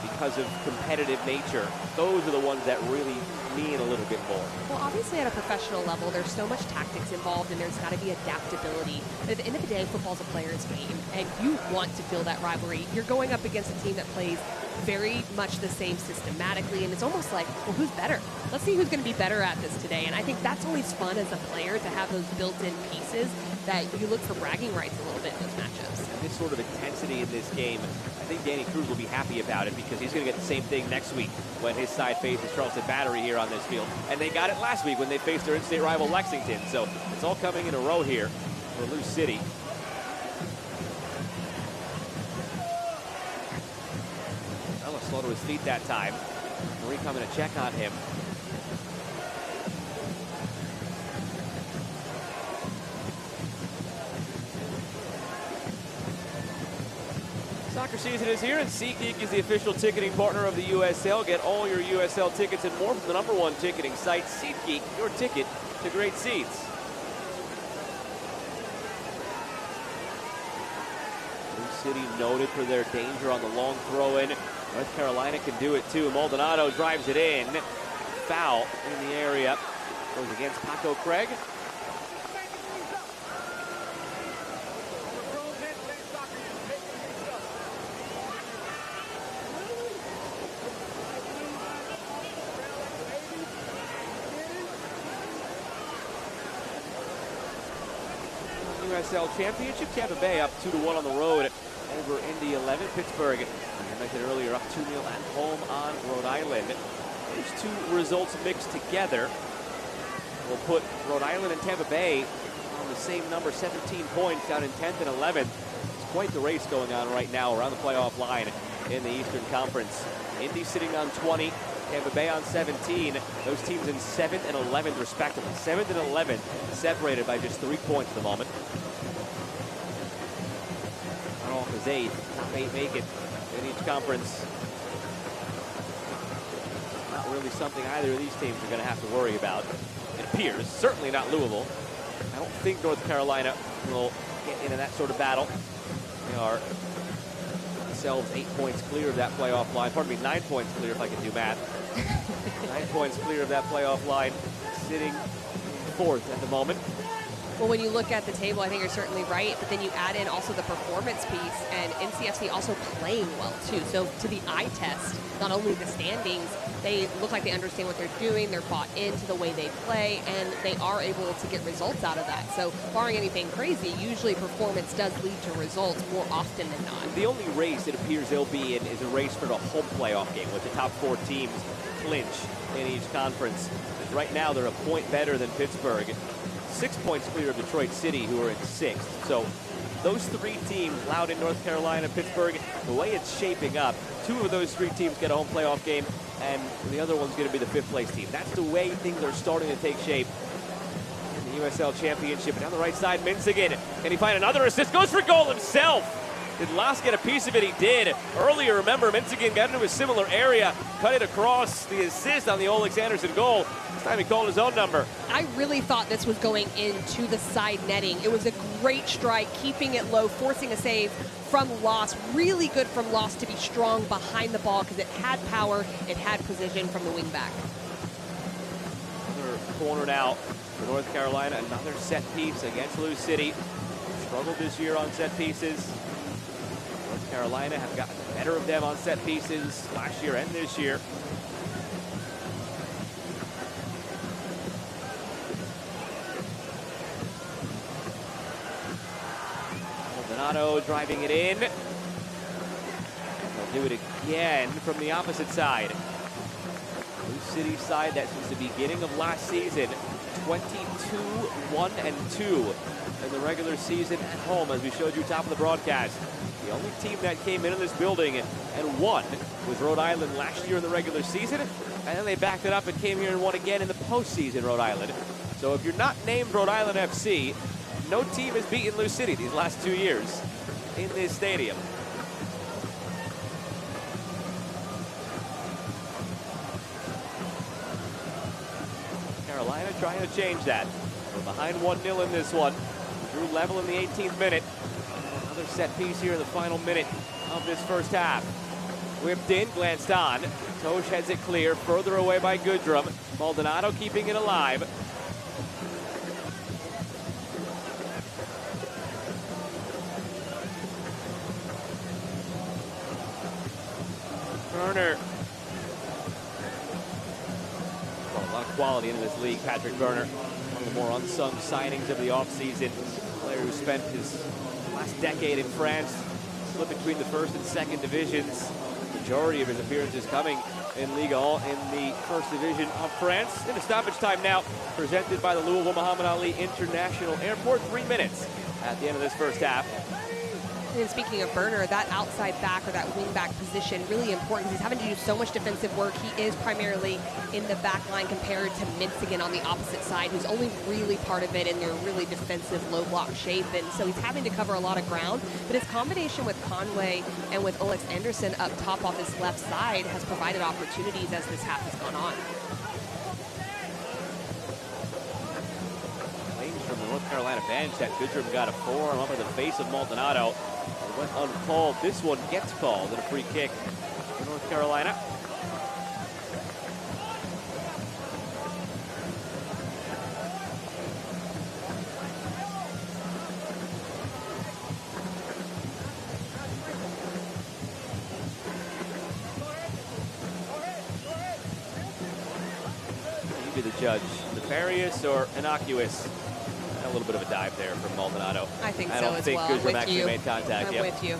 because of competitive nature, those are the ones that really mean a little bit more. Well, obviously at a professional level, there's so much tactics involved and there's got to be adaptability. But at the end of the day, football's a player's game, and you want to feel that rivalry. You're going up against a team that plays very much the same systematically, and it's almost like, well, who's better? Let's see who's going to be better at this today. And I think that's always fun as a player, to have those built-in pieces that you look for bragging rights a little bit in those matchups. This sort of intensity in this game, I think Danny Cruz will be happy about it, because he's going to get the same thing next week when his side faces Charleston Battery here on this field. And they got it last week when they faced their in-state rival Lexington. So it's all coming in a row here for Lou City. Well, slow to his feet that time. Marie coming to check on him. Soccer season is here, and SeatGeek is the official ticketing partner of the USL. Get all your USL tickets and more from the #1 ticketing site, SeatGeek, your ticket to great seats. Lou City noted for their danger on the long throw-in. North Carolina can do it too. Maldonado drives it in. Foul in the area. Goes against Paco Craig. USL Championship, Tampa Bay up 2-1 on the road over Indy 11. Pittsburgh, as I mentioned earlier, up 2-0 at home on Rhode Island. Those two results mixed together will put Rhode Island and Tampa Bay on the same number, 17 points, down in 10th and 11th. It's quite the race going on right now around the playoff line in the Eastern Conference. Indy sitting on 20, Tampa Bay on 17. Those teams in 7th and 11th respectively. 7th and 11th separated by just 3 points at the moment. Off is 8th. Top 8 make it in each conference. Not really something either of these teams are going to have to worry about. It appears. Certainly not Louisville. I don't think North Carolina will get into that sort of battle. They are themselves 8 points clear of that playoff line. Pardon me, 9 points clear if I can do math. 9 points clear of that playoff line, sitting 4th at the moment. Well, when you look at the table, I think you're certainly right, but then you add in also the performance piece, and NCFC also playing well too. So to the eye test, not only the standings, they look like they understand what they're doing, they're bought into the way they play, and they are able to get results out of that. So barring anything crazy, usually performance does lead to results more often than not. The only race it appears they'll be in is a race for the home playoff game, with the top 4 teams clinch in each conference. And right now they're a point better than Pittsburgh. 6 points clear of Detroit City, who are in 6th. So those 3 teams, Loudoun, North Carolina, Pittsburgh, the way it's shaping up, 2 of those 3 teams get a home playoff game, and the other one's going to be the 5th place team. That's the way things are starting to take shape in the USL Championship. And on the right side, Minzigan. Can he find another assist? Goes for goal himself. Did Las get a piece of it? He did. Earlier, remember, Minzigan got into a similar area, cut it across. The assist on the Olex Anderson goal. This time he called his own number. I really thought this was going into the side netting. It was a great strike, keeping it low, forcing a save from Las. Really good from Las to be strong behind the ball, because it had power, it had precision from the wing back. Another corner now for North Carolina. Another set piece against Lou City. Struggled this year on set pieces. North Carolina have gotten the better of them on set pieces last year and this year. Maldonado driving it in. They'll do it again from the opposite side. Lou City side that since the beginning of last season, 22-1-2 in the regular season at home, as we showed you top of the broadcast. The only team that came into this building and won was Rhode Island last year in the regular season, and then they backed it up and came here and won again in the postseason, Rhode Island. So if you're not named Rhode Island FC, no team has beaten Lou City these last 2 years in this stadium. trying to change that. We're behind 1-0 in this one. Drew level in the 18th minute. Another set piece here in the final minute of this first half. Whipped in, glanced on. Tosh heads it clear, further away by Goodrum. Maldonado keeping it alive. Burner. Well, a lot of quality in this league. Patrick Burner, one of the more unsung signings of the offseason. Player who spent his last decade in France, split between the first and second divisions. Majority of his appearances coming in Ligue 1 in the first division of France. In a stoppage time now, presented by the Louisville Muhammad Ali International Airport. 3 minutes at the end of this first half. And speaking of Burner, that outside back or that wing back position, really important. He's having to do so much defensive work. He is primarily in the back line compared to Minsigan on the opposite side, who's only really part of it in their really defensive low block shape. And so he's having to cover a lot of ground. But his combination with Conway and with Olex Anderson up top off his left side has provided opportunities as this half has gone on. Claims from the North Carolina bench that Goodrum got a forearm over the face of Maldonado. It went uncalled. This one gets called and a free kick for North Carolina. You be the judge. Nefarious or innocuous? A little bit of a dive there from Maldonado. I think so as well. I don't think Goodrum actually made contact. I'm with you.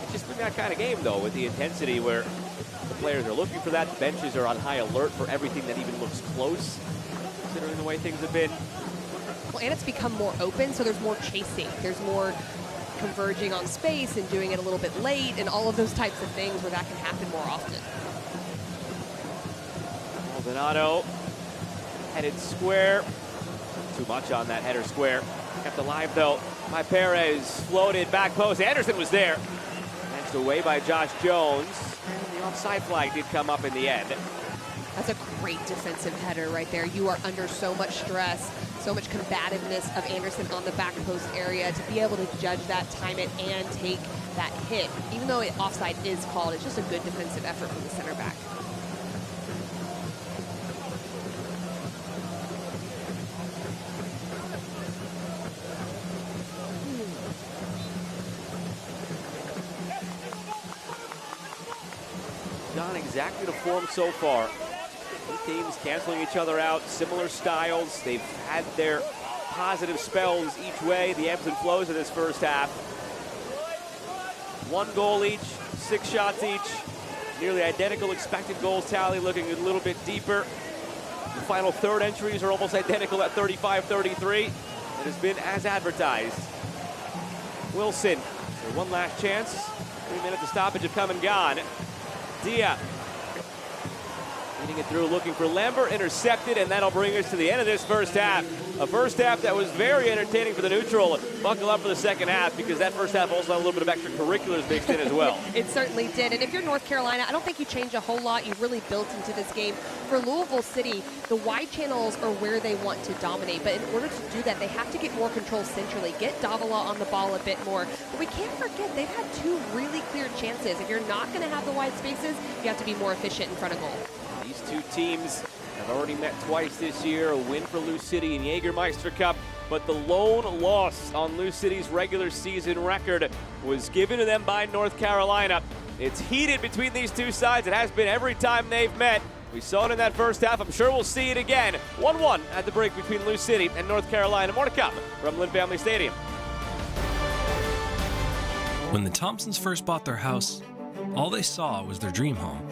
It's just been that kind of game, though, with the intensity where the players are looking for that. The benches are on high alert for everything that even looks close, considering the way things have been. Well, and it's become more open, so there's more chasing. There's more converging on space and doing it a little bit late and all of those types of things where that can happen more often. Maldonado headed square. Too much on that header square. Kept alive though by Perez. Floated back post. Anderson was there. Snatched away by Josh Jones. And the offside flag did come up in the end. That's a great defensive header right there. You are under so much stress, so much combativeness of Anderson on the back post area to be able to judge that, time it, and take that hit. Even though offside is called, it's just a good defensive effort from the center back. Gone exactly to form so far. Two teams canceling each other out, similar styles. They've had their positive spells each way, the ebbs and flows of this first half. 1 goal each, 6 shots each. Nearly identical expected goals tally, looking a little bit deeper. The final third entries are almost identical at 35-33. It has been as advertised. Wilson, for one last chance. 3 minutes of stoppage have come and gone. Dia leading it through, looking for Lambert, intercepted, and that'll bring us to the end of this first half. A first half that was very entertaining for the neutral. Buckle up for the second half, because that first half also had a little bit of extracurriculars mixed in as well. It certainly did. And if you're North Carolina, I don't think you change a whole lot. You've really built into this game. For Louisville City, the wide channels are where they want to dominate. But in order to do that, they have to get more control centrally, get Davila on the ball a bit more. But we can't forget, they've had 2 really clear chances. If you're not going to have the wide spaces, you have to be more efficient in front of goal. These two teams have already met twice this year, a win for Lou City in Jägermeister Cup, but the lone loss on Lou City's regular season record was given to them by North Carolina. It's heated between these two sides. It has been every time they've met. We saw it in that first half. I'm sure we'll see it again. 1-1 at the break between Lou City and North Carolina. More to come from Lynn Family Stadium. When the Thompsons first bought their house, all they saw was their dream home.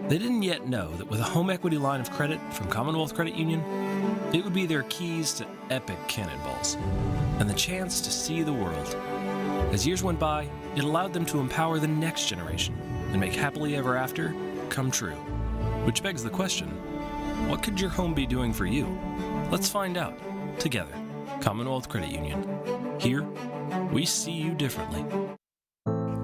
They didn't yet know that with a home equity line of credit from Commonwealth Credit Union, it would be their keys to epic cannonballs and the chance to see the world. As years went by, it allowed them to empower the next generation and make happily ever after come true. Which begs the question, what could your home be doing for you? Let's find out together. Commonwealth Credit Union. Here, we see you differently.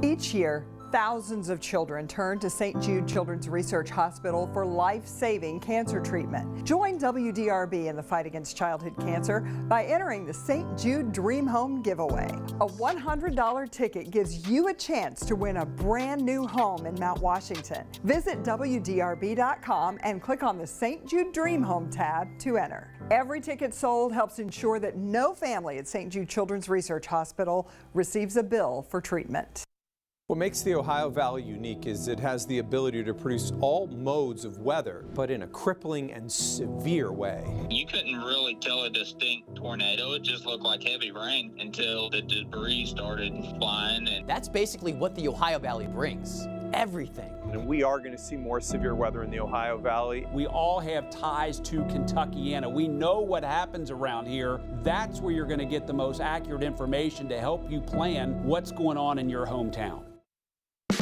Each year, thousands of children turn to St. Jude Children's Research Hospital for life-saving cancer treatment. Join WDRB in the fight against childhood cancer by entering the St. Jude Dream Home giveaway. A $100 ticket gives you a chance to win a brand new home in Mount Washington. Visit WDRB.com and click on the St. Jude Dream Home tab to enter. Every ticket sold helps ensure that no family at St. Jude Children's Research Hospital receives a bill for treatment. What makes the Ohio Valley unique is it has the ability to produce all modes of weather, but in a crippling and severe way. You couldn't really tell a distinct tornado. It just looked like heavy rain until the debris started flying. And that's basically what the Ohio Valley brings. Everything. And we are going to see more severe weather in the Ohio Valley. We all have ties to Kentuckiana. We know what happens around here. That's where you're going to get the most accurate information to help you plan what's going on in your hometown.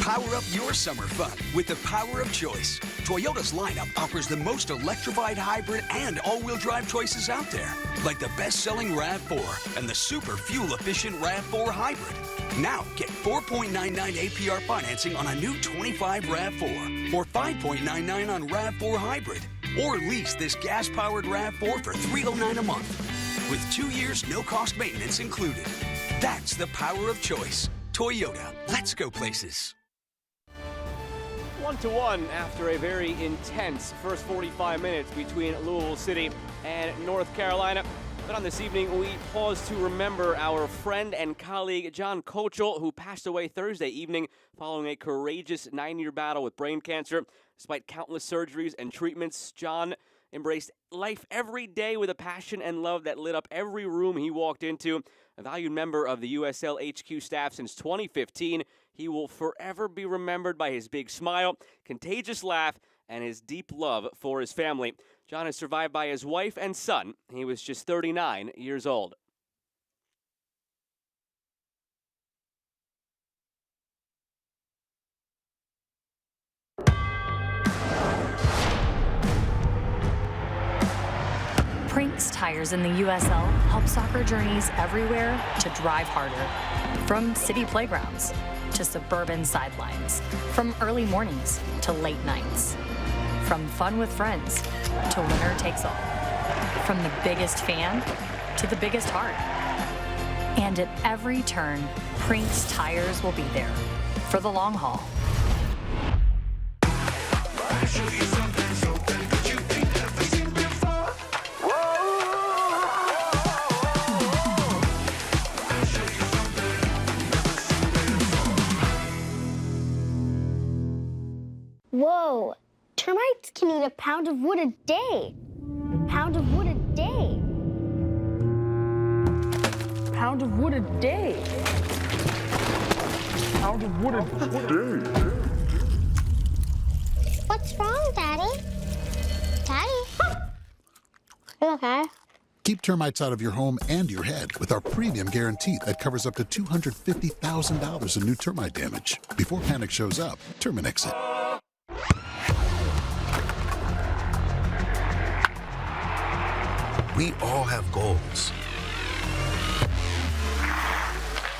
Power up your summer fun with the power of choice. Toyota's lineup offers the most electrified hybrid and all-wheel drive choices out there, like the best-selling RAV4 and the super fuel-efficient RAV4 Hybrid. Now get 4.99 APR financing on a new 25 RAV4 or 5.99 on RAV4 Hybrid. Or lease this gas-powered RAV4 for $309 a month with 2 years no-cost maintenance included. That's the power of choice. Toyota, let's go places. 1-1 after a very intense first 45 minutes between Louisville City and North Carolina. But on this evening, we pause to remember our friend and colleague John Kochel, who passed away Thursday evening following a courageous 9-year battle with brain cancer. Despite countless surgeries and treatments, John embraced life every day with a passion and love that lit up every room he walked into. A valued member of the USL HQ staff since 2015, he will forever be remembered by his big smile, contagious laugh, and his deep love for his family. John is survived by his wife and son. He was just 39 years old. Prinks Tires in the USL help soccer journeys everywhere to drive harder. From city playgrounds to suburban sidelines. From early mornings to late nights. From fun with friends to winner takes all. From the biggest fan to the biggest heart. And at every turn, Prinks Tires will be there for the long haul. Whoa, termites can eat a pound of wood a day. Pound of wood a day. Pound of wood a day. Pound of wood a day. What's wrong, Daddy? Daddy? You okay? Keep termites out of your home and your head with our premium guarantee that covers up to $250,000 in new termite damage. Before panic shows up, Terminix it. We all have goals.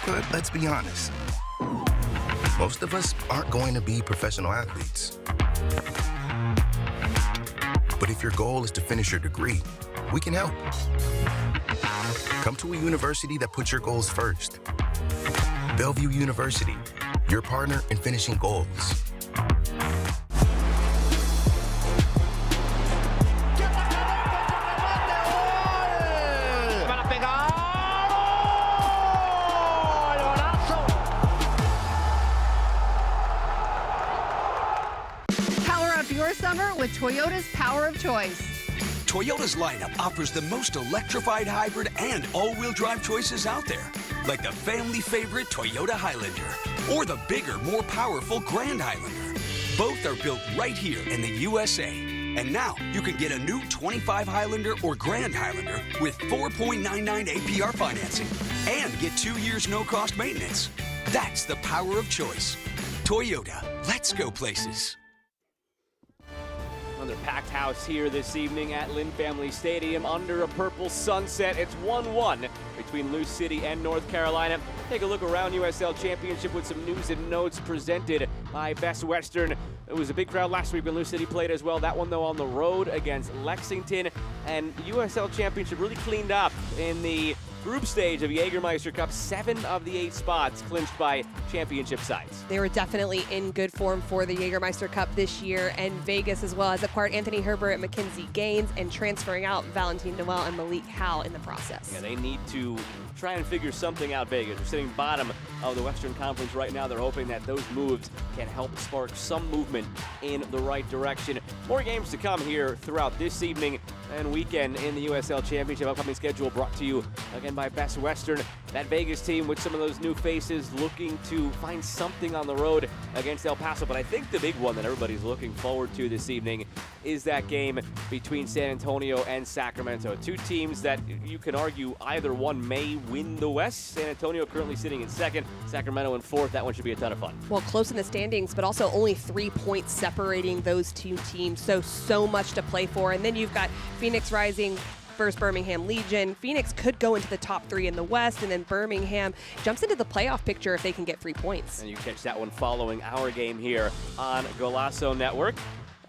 But let's be honest. Most of us aren't going to be professional athletes. But if your goal is to finish your degree, we can help. Come to a university that puts your goals first. Bellevue University, your partner in finishing goals. Summer with Toyota's power of choice. Toyota's lineup offers the most electrified hybrid and all-wheel drive choices out there, like the family favorite Toyota Highlander or the bigger, more powerful Grand Highlander. Both are built right here in the USA. And now you can get a new 25 Highlander or Grand Highlander with 4.99 APR financing and get 2 years no-cost maintenance. That's the power of choice. Toyota, let's go places. Another packed house here this evening at Lynn Family Stadium under a purple sunset. It's 1-1 between Lou City and North Carolina. Take a look around USL Championship with some news and notes presented by Best Western. It was a big crowd last week when Lou City played as well. That one, though, on the road against Lexington. And USL Championship really cleaned up in the group stage of Jägermeister Cup. 7 of the 8 spots clinched by championship sides. They were definitely in good form for the Jägermeister Cup this year, and Vegas as well has acquired Anthony Herbert and Mackenzie Gaines and transferring out Valentine Noel and Malik Howell in the process. Yeah, they need to try and figure something out. Vegas, they're sitting bottom of the Western Conference right now. They're hoping that those moves can help spark some movement in the right direction. More games to come here throughout this evening and weekend in the USL Championship. Upcoming schedule brought to you again by Best Western. That Vegas team with some of those new faces looking to find something on the road against El Paso. But I think the big one that everybody's looking forward to this evening is that game between San Antonio and Sacramento. 2 teams that you can argue either one may win the West. San Antonio currently sitting in 2nd, Sacramento in 4th. That one should be a ton of fun. Well, close in the standings, but also only 3 points separating those 2 teams. So much to play for. And then you've got Phoenix Rising versus Birmingham Legion. Phoenix could go into the top 3 in the West, and then Birmingham jumps into the playoff picture if they can get 3 points. And you catch that one following our game here on Golazo Network.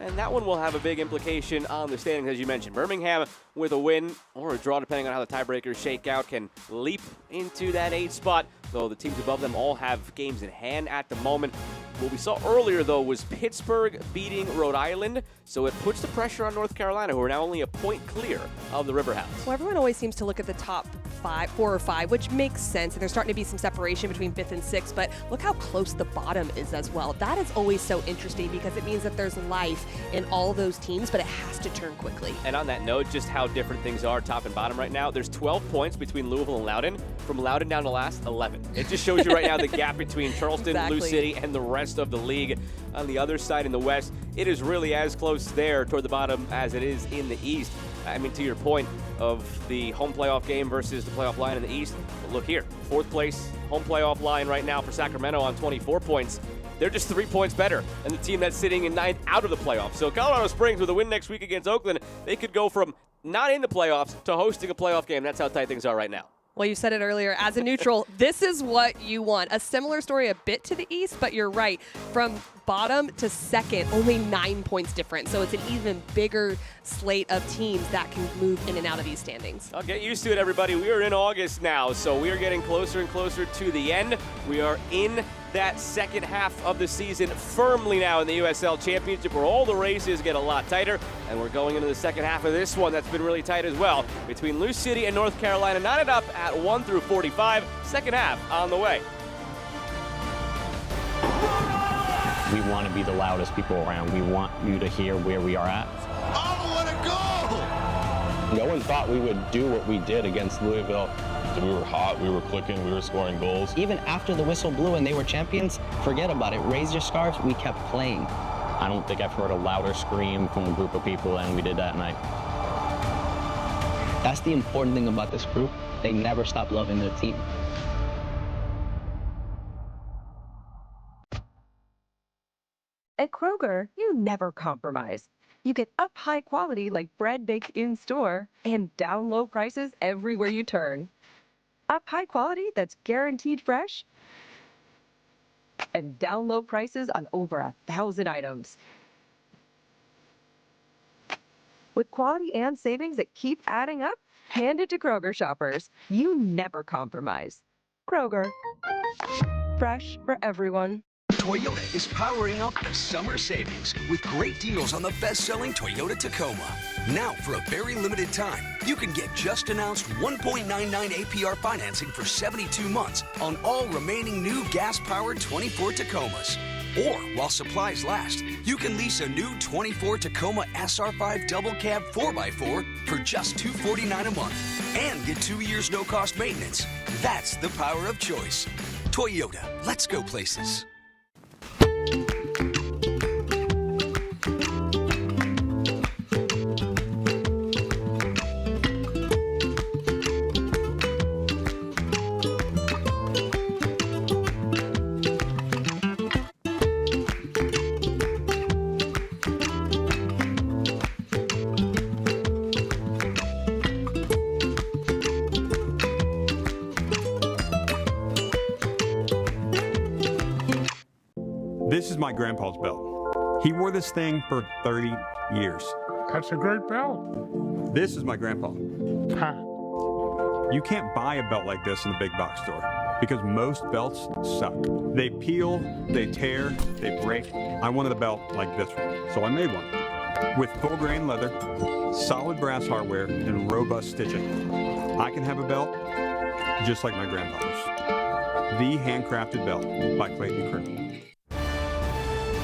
And that one will have a big implication on the standings, as you mentioned. Birmingham, with a win or a draw, depending on how the tiebreakers shake out, can leap into that 8th spot, though the teams above them all have games in hand at the moment. What we saw earlier, though, was Pittsburgh beating Rhode Island, so it puts the pressure on North Carolina, who are now only a point clear of the Riverhounds. Well, everyone always seems to look at the top 4 or 5, which makes sense, and there's starting to be some separation between 5th and 6th, but look how close the bottom is as well. That is always so interesting because it means that there's life in all those teams, but it has to turn quickly. And on that note, just how different things are top and bottom right now. There's 12 points between Louisville and Loudoun. From Loudoun down to last, 11. It just shows you right now the gap between Charleston, Exactly. Lou City, and the rest of the league. On the other side in the West, it is really as close there toward the bottom as it is in the East. I mean, to your point of the home playoff game versus the playoff line in the East, well, look here, 4th place home playoff line right now for Sacramento on 24 points. They're just 3 points better than the team that's sitting in 9th out of the playoffs. So Colorado Springs, with a win next week against Oakland, they could go from not in the playoffs to hosting a playoff game. That's how tight things are right now. Well, you said it earlier, as a neutral, this is what you want. A similar story a bit to the East, but you're right. From bottom to 2nd, only 9 points different. So it's an even bigger slate of teams that can move in and out of these standings. I'll get used to it, everybody. We are in August now, so we are getting closer and closer to the end. We are in that second half of the season firmly now in the USL Championship, where all the races get a lot tighter, and we're going into the second half of this one that's been really tight as well, between Lou City and North Carolina, knotted up at 1 through 45. Second half on the way. We want to be the loudest people around. We want you to hear where we are at. Oh, what a goal! No one thought we would do what we did against Louisville. We were hot, we were clicking, we were scoring goals. Even after the whistle blew and they were champions, forget about it. Raise your scarves, we kept playing. I don't think I've heard a louder scream from a group of people than we did that night. That's the important thing about this group. They never stop loving their team. At Kroger, you never compromise. You get up high quality like bread baked in store and down low prices everywhere you turn. Up high quality that's guaranteed fresh and down low prices on over 1,000 items. With quality and savings that keep adding up, hand it to Kroger shoppers. You never compromise. Kroger, fresh for everyone. Toyota is powering up the summer savings with great deals on the best-selling Toyota Tacoma. Now, for a very limited time, you can get just announced 1.99 APR financing for 72 months on all remaining new gas-powered 24 Tacomas. Or, while supplies last, you can lease a new 24 Tacoma SR5 double cab 4x4 for just $249 a month and get 2 years no-cost maintenance. That's the power of choice. Toyota, let's go places. This is my grandpa's belt. He wore this thing for 30 years. That's a great belt. This is my grandpa. Huh. You can't buy a belt like this in the big box store because most belts suck. They peel, they tear, they break. I wanted a belt like this one, so I made one. With full grain leather, solid brass hardware, and robust stitching. I can have a belt just like my grandfather's. The Handcrafted Belt by Clayton Crew.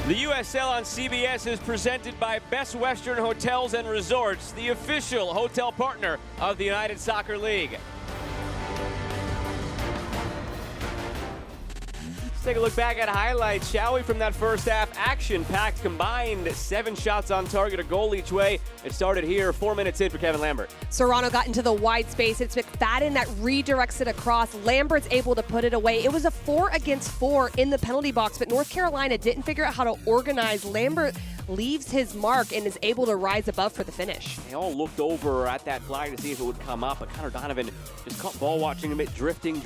The USL on CBS is presented by Best Western Hotels and Resorts, the official hotel partner of the United Soccer League. Take a look back at highlights, shall we, from that first half. Action-packed, combined 7 shots on target, a goal each way. It started here, 4 minutes in for Kevin Lambert. Serrano got into the wide space. It's McFadden that redirects it across. Lambert's able to put it away. It was a 4-against-4 in the penalty box, but North Carolina didn't figure out how to organize. Lambert leaves his mark and is able to rise above for the finish. They all looked over at that flag to see if it would come up, but Connor Donovan just caught ball watching him, drifting,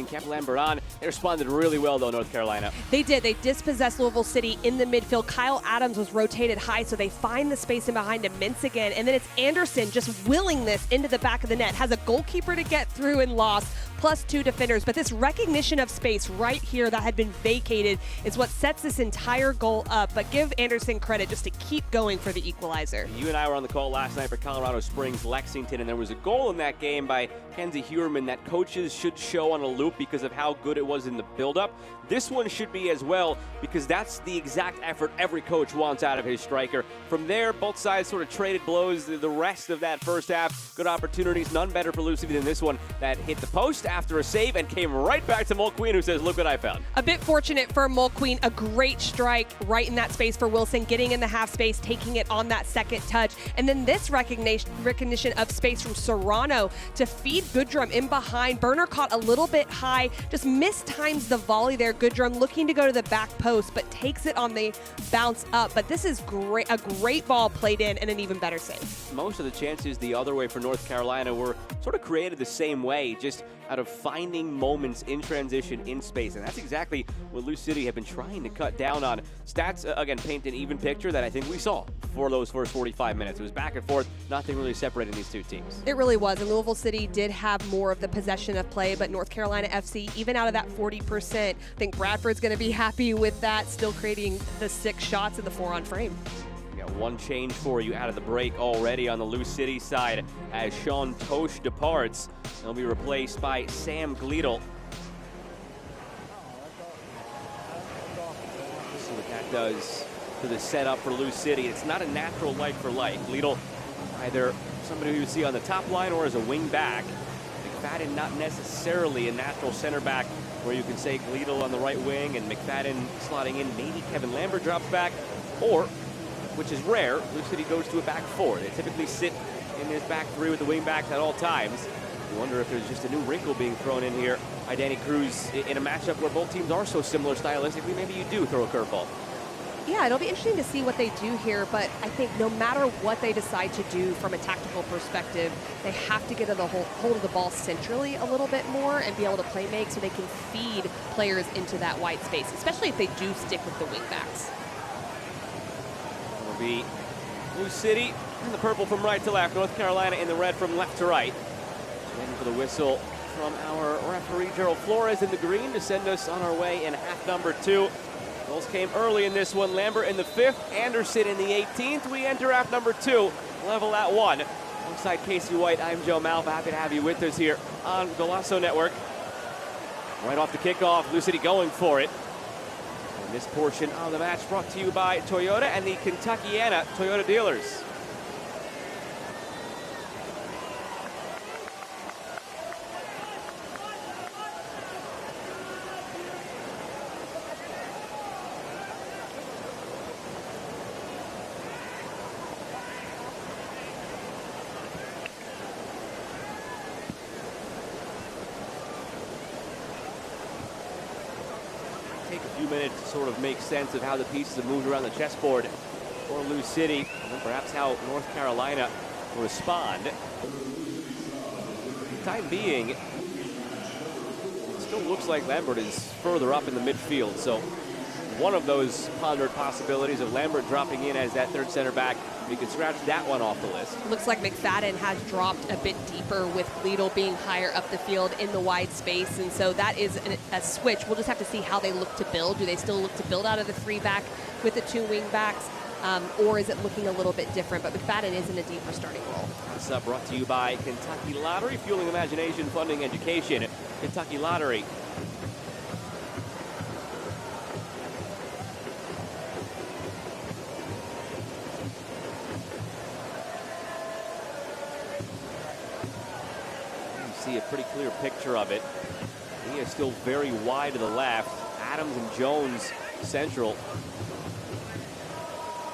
kept Lambert on. They responded really well, though, North Carolina. They did. They dispossessed Louisville City in the midfield. Kyle Adams was rotated high, so they find the space in behind him. Mintz again, and then it's Anderson just willing this into the back of the net. Has a goalkeeper to get through and lost, plus 2 defenders. But this recognition of space right here that had been vacated is what sets this entire goal up. But give Anderson credit just to keep going for the equalizer. You and I were on the call last night for Colorado Springs, Lexington, and there was a goal in that game by Kenzie Huerman that coaches should show on a loop because of how good it was in the build-up. This one should be as well because that's the exact effort every coach wants out of his striker. From there, both sides sort of traded blows the rest of that first half. Good opportunities, none better for Lucy than this one that hit the post after a save and came right back to Mulqueen, who says, look what I found. A bit fortunate for Mulqueen, a great strike right in that space for Wilson, getting in the half space, taking it on that second touch. And then this recognition of space from Serrano to feed Goodrum in behind. Burner caught a little bit high, just mistimes the volley there. Goodrum looking to go to the back post, but takes it on the bounce up. But this is great, a great ball played in and an even better save. Most of the chances the other way for North Carolina were sort of created the same way, just out of finding moments in transition in space. And that's exactly what Lou City have been trying to cut down on. Stats, again, paint an even picture that I think we saw for those first 45 minutes. It was back and forth, nothing really separating these two teams. It really was, and Louisville City did have more of the possession of play, but North Carolina FC, even out of that 40%, I think Bradford's going to be happy with that, still creating the 6 shots in the 4-on frame. We got one change for you out of the break already on the Lou City side as Sean Tosh departs. He'll be replaced by Sam Gleedle. See what that does to the setup for Lou City. It's not a natural like for like. Gleedle, either somebody who you see on the top line or as a wing back. McFadden not necessarily a natural center back where you can say Gleedle on the right wing and McFadden slotting in. Maybe Kevin Lambert drops back, or, which is rare, Lou City goes to a back 4. They typically sit in this back 3 with the wing backs at all times. You wonder if there's just a new wrinkle being thrown in here by Danny Cruz in a matchup where both teams are so similar stylistically. Maybe you do throw a curveball. Yeah, it'll be interesting to see what they do here, but I think no matter what they decide to do from a tactical perspective, they have to get to the hold of the ball centrally a little bit more and be able to play make so they can feed players into that wide space, especially if they do stick with the wing backs. It'll be Lou City in the purple from right to left, North Carolina in the red from left to right. Waiting for the whistle from our referee, Gerald Flores, in the green to send us on our way in half number 2. Goals came early in this one. Lambert in the 5th, Anderson in the 18th. We enter half number 2, level at 1. Alongside Casey White, I'm Joe Malva. Happy to have you with us here on Golasso Network. Right off the kickoff, Lou City going for it. And this portion of the match brought to you by Toyota and the Kentuckiana Toyota dealers. Take a few minutes to sort of make sense of how the pieces have moved around the chessboard for Lou City, and perhaps how North Carolina will respond. For the time being, it still looks like Lambert is further up in the midfield, so one of those pondered possibilities of Lambert dropping in as that third center back. We could scratch that one off the list. Looks like McFadden has dropped a bit deeper with Gleadle being higher up the field in the wide space, and so that is a switch. We'll just have to see how they look to build. Do they still look to build out of the 3-back with the 2 wing backs, or is it looking a little bit different? But McFadden is in a deeper starting role. This brought to you by Kentucky Lottery, fueling imagination, funding education. Kentucky Lottery. See a pretty clear picture of it. He is still very wide to the left. Adams and Jones central.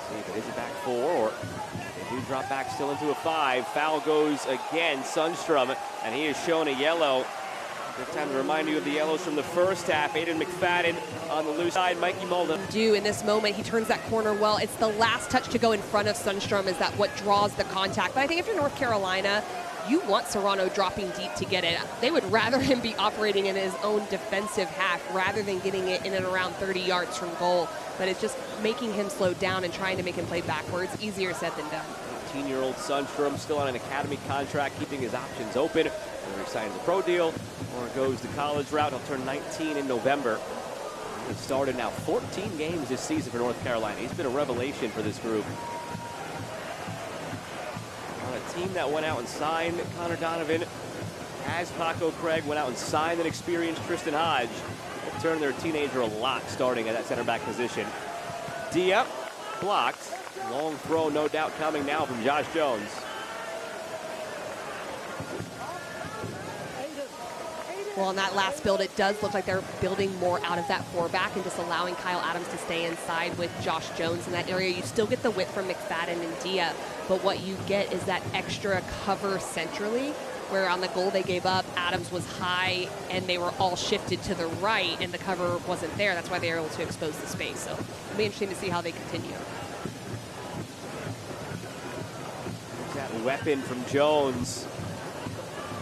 See if it is a back 4 or they do drop back still into a 5. Foul goes again, Sundstrom, and he is shown a yellow. Good time to remind you of the yellows from the first half. Aiden McFadden on the loose side. Mikey Mulder. In this moment, he turns that corner well. It's the last touch to go in front of Sundstrom is that what draws the contact. But I think if you're North Carolina, you want Serrano dropping deep to get it. They would rather him be operating in his own defensive half rather than getting it in and around 30 yards from goal. But it's just making him slow down and trying to make him play backwards. Easier said than done. 18-year-old Sundstrom still on an academy contract, keeping his options open. Whether he signs a pro deal or goes the college route, he'll turn 19 in November. He's started now 14 games this season for North Carolina. He's been a revelation for this group. On a team that went out and signed Connor Donovan, as Paco Craig went out and signed an experienced Tristan Hodge. They've turned their teenager a lot starting at that center back position. Dia blocked. Long throw, no doubt, coming now from Josh Jones. Well, on that last build, it does look like they're building more out of that 4-back and just allowing Kyle Adams to stay inside with Josh Jones in that area. You still get the width from McFadden and Dia, but what you get is that extra cover centrally, where on the goal they gave up, Adams was high and they were all shifted to the right and the cover wasn't there. That's why they were able to expose the space. So it'll be interesting to see how they continue. That weapon from Jones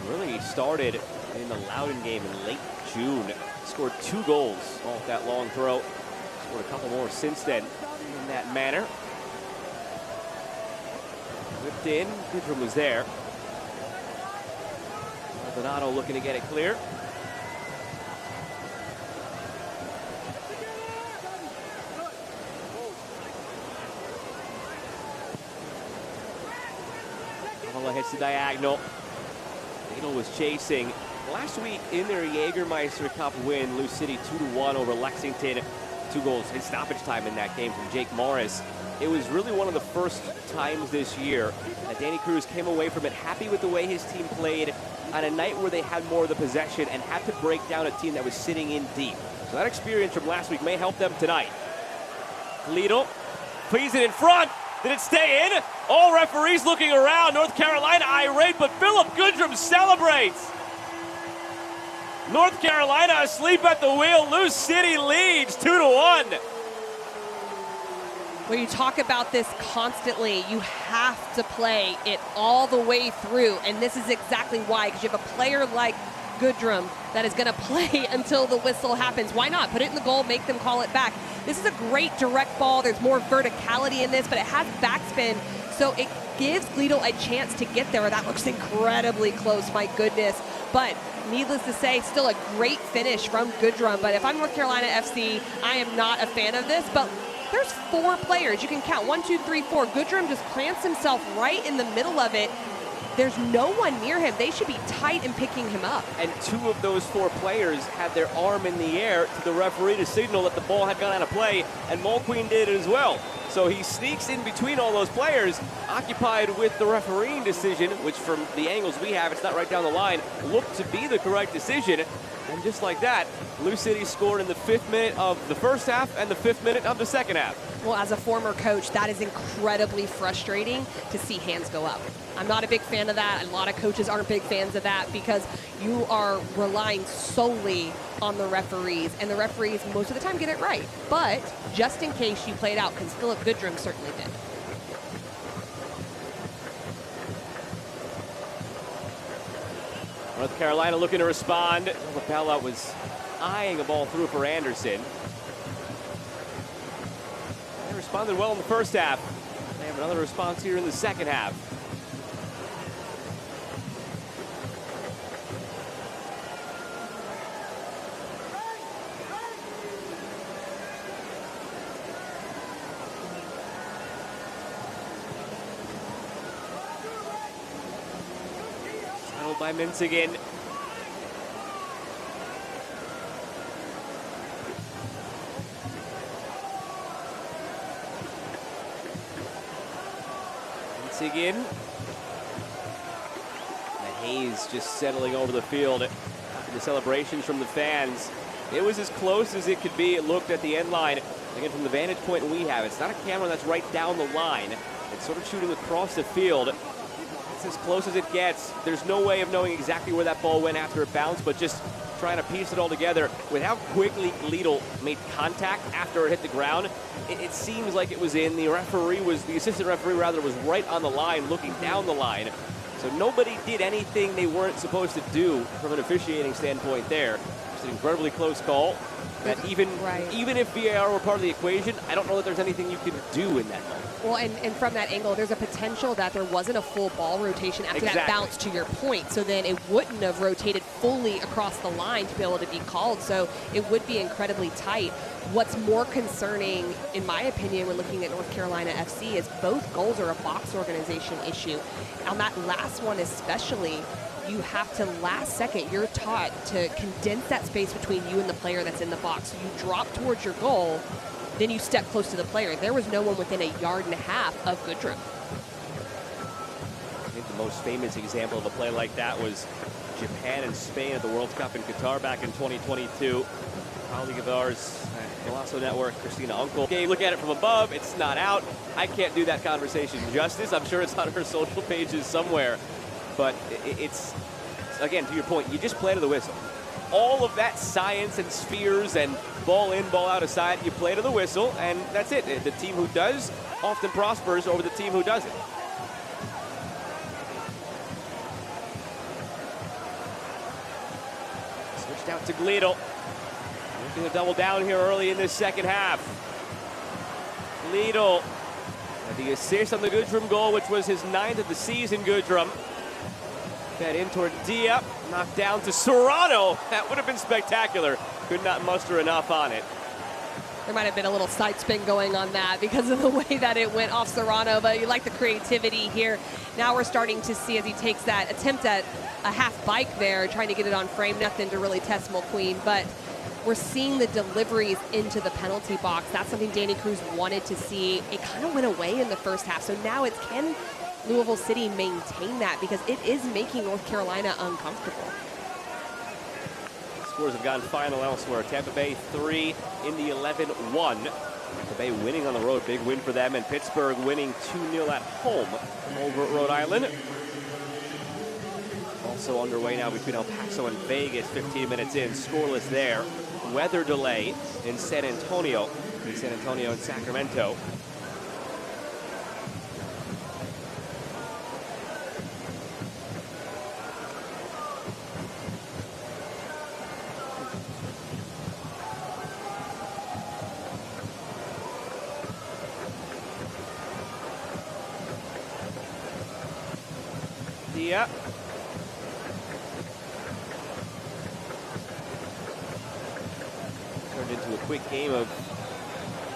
really started in the Loudoun game in late June. Scored 2 goals off that long throw. Scored a couple more since then in that manner. Whipped in. Goodrum was there. Maldonado looking to get it clear. Hits the diagonal. Needle was chasing. Last week in their Jägermeister Cup win, Lou City 2-1 over Lexington. 2 goals in stoppage time in that game from Jake Morris. It was really one of the first times this year that Danny Cruz came away from it happy with the way his team played on a night where they had more of the possession and had to break down a team that was sitting in deep. So that experience from last week may help them tonight. Lidl plays it in front. Did it stay in? All referees looking around. North Carolina irate, but Philip Goodrum celebrates. North Carolina asleep at the wheel. Lou City leads 2-1. When you talk about this constantly, you have to play it all the way through. And this is exactly why, because you have a player like Goodrum that is going to play until the whistle happens. Why not? Put it in the goal, make them call it back. This is a great direct ball. There's more verticality in this, but it has backspin, so it gives Gleadle a chance to get there. That looks incredibly close, my goodness. But needless to say, still a great finish from Goodrum. But if I'm North Carolina FC, I am not a fan of this, but there's 4 players. You can count 1, 2, 3, 4. Goodrum just plants himself right in the middle of it. There's no one near him. They should be tight and picking him up. And 2 of those 4 players had their arm in the air to the referee to signal that the ball had gone out of play, and Mulqueen did it as well. So he sneaks in between all those players, occupied with the refereeing decision, which from the angles we have, it's not right down the line, looked to be the correct decision. And just like that, Lou City scored in the 5th minute of the first half and the 5th minute of the second half. Well, as a former coach, that is incredibly frustrating to see hands go up. I'm not a big fan of that. A lot of coaches aren't big fans of that because you are relying solely on the referees, and the referees most of the time get it right. But just in case you play it out, because Philip Goodrum certainly did. North Carolina looking to respond. Lapella was eyeing a ball through for Anderson. responded well in the first half. They have another response here in the second half. By Minsigan. Minsigan. And Hayes just settling over the field after the celebrations from the fans. It was as close as it could be. It looked at the end line. Again, from the vantage point we have, it's not a camera that's right down the line. It's sort of shooting across the field. It's as close as it gets. There's no way of knowing exactly where that ball went after it bounced, but just trying to piece it all together with how quickly Gleedle made contact after it hit the ground. It seems like it was in. The assistant referee was right on the line, looking down the line. So nobody did anything they weren't supposed to do from an officiating standpoint there. It's an incredibly close call. That even if VAR were part of the equation, I don't know that there's anything you can do in that moment. Well, and from that angle, there's a potential that there wasn't a full ball rotation after that bounce, to your point. So then it wouldn't have rotated fully across the line to be able to be called. So it would be incredibly tight. What's more concerning, in my opinion, when looking at North Carolina FC is both goals are a box organization issue. On that last one especially, you have to, last second, you're taught to condense that space between you and the player that's in the box. So you drop towards your goal, then you step close to the player. There was no one within 1.5 yards of Goodrum. I think the most famous example of a play like that was Japan and Spain at the World Cup in Qatar back in 2022. Colleague of ours at Golasso Network, Christina Uncle. Okay, look at it from above, it's not out. I can't do that conversation justice. I'm sure it's on her social pages somewhere. But it's, again, to your point, you just play to the whistle. All of that science and spheres and ball in, ball out aside, you play to the whistle, and that's it. The team who does often prospers over the team who doesn't. Switched out to Gleedle. Looking to double down here early in this second half. Gleedle had the assist on the Goodrum goal, which was his 9th of the season, Goodrum. Fed in toward Dia, knocked down to Serrano. That would have been spectacular. Could not muster enough on it. There might have been a little side spin going on that because of the way that it went off Serrano, but you like the creativity here. Now we're starting to see as he takes that attempt at a half bike there, trying to get it on frame, nothing to really test McQueen, but we're seeing the deliveries into the penalty box. That's something Danny Cruz wanted to see. It kind of went away in the first half, so now it's can Louisville City maintain that, because it is making North Carolina uncomfortable. Scores have gone final elsewhere. Tampa Bay 3, Indy 11-1. Tampa Bay winning on the road, big win for them, and Pittsburgh winning 2-0 at home over at Rhode Island. Also underway now between El Paso and Vegas, 15 minutes in, scoreless there. Weather delay in San Antonio, and Sacramento. Dia. Turned into a quick game of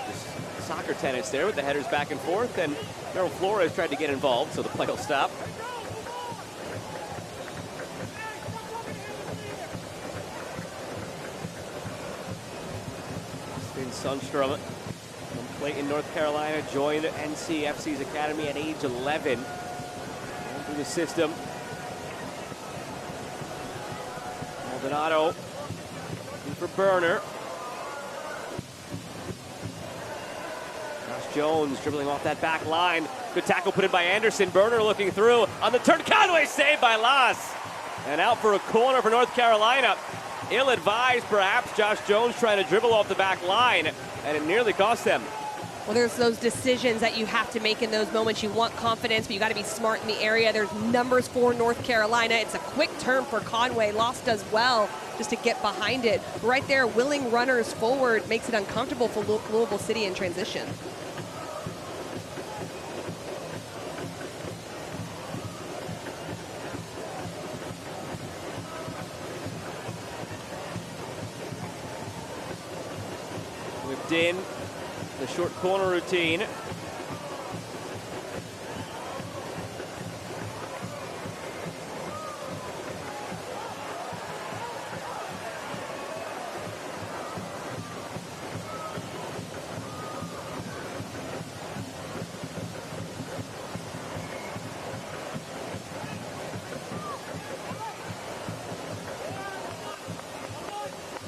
just soccer tennis there with the headers back and forth, and Merrill Flores tried to get involved, so the play will stop. Finn Sundstrom from Clayton, North Carolina, joined NCFC's academy at age 11. Through the system. Maldonado in for Burner. Josh Jones dribbling off that back line. Good tackle put in by Anderson. Burner looking through on the turn. Conway saved by Las. And out for a corner for North Carolina. Ill-advised, perhaps. Josh Jones trying to dribble off the back line, and it nearly cost them. Well, there's those decisions that you have to make in those moments. You want confidence, but you got to be smart in the area. There's numbers for North Carolina. It's a quick turn for Conway. Loss does well just to get behind it. Right there, willing runners forward makes it uncomfortable for Louisville City in transition. moved in. The short corner routine.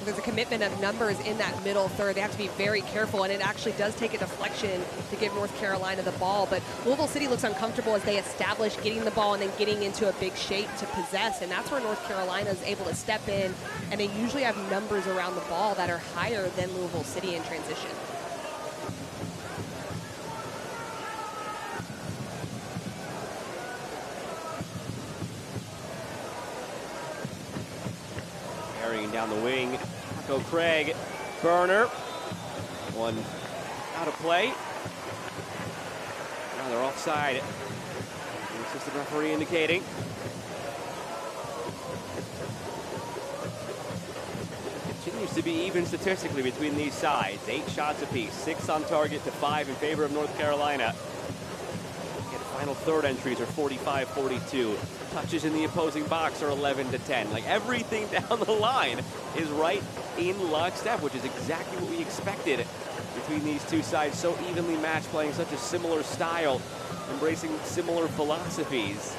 There's a commitment of numbers in that middle third. They have to be very careful, and it actually does take a deflection to give North Carolina the ball. But Louisville City looks uncomfortable as they establish getting the ball and then getting into a big shape to possess, and that's where North Carolina is able to step in, and they usually have numbers around the ball that are higher than Louisville City in transition. Carrying down the wing. Go Craig, Burner, one out of play. Now they're offside. The assistant referee indicating. Continues to be even statistically between these sides. 8 shots apiece, 6 on target to 5 in favor of North Carolina. And final third entries are 45-42. Touches in the opposing box are 11-10. Like, everything down the line is right in lockstep, which is exactly what we expected between these two sides. So evenly matched, playing such a similar style, embracing similar philosophies.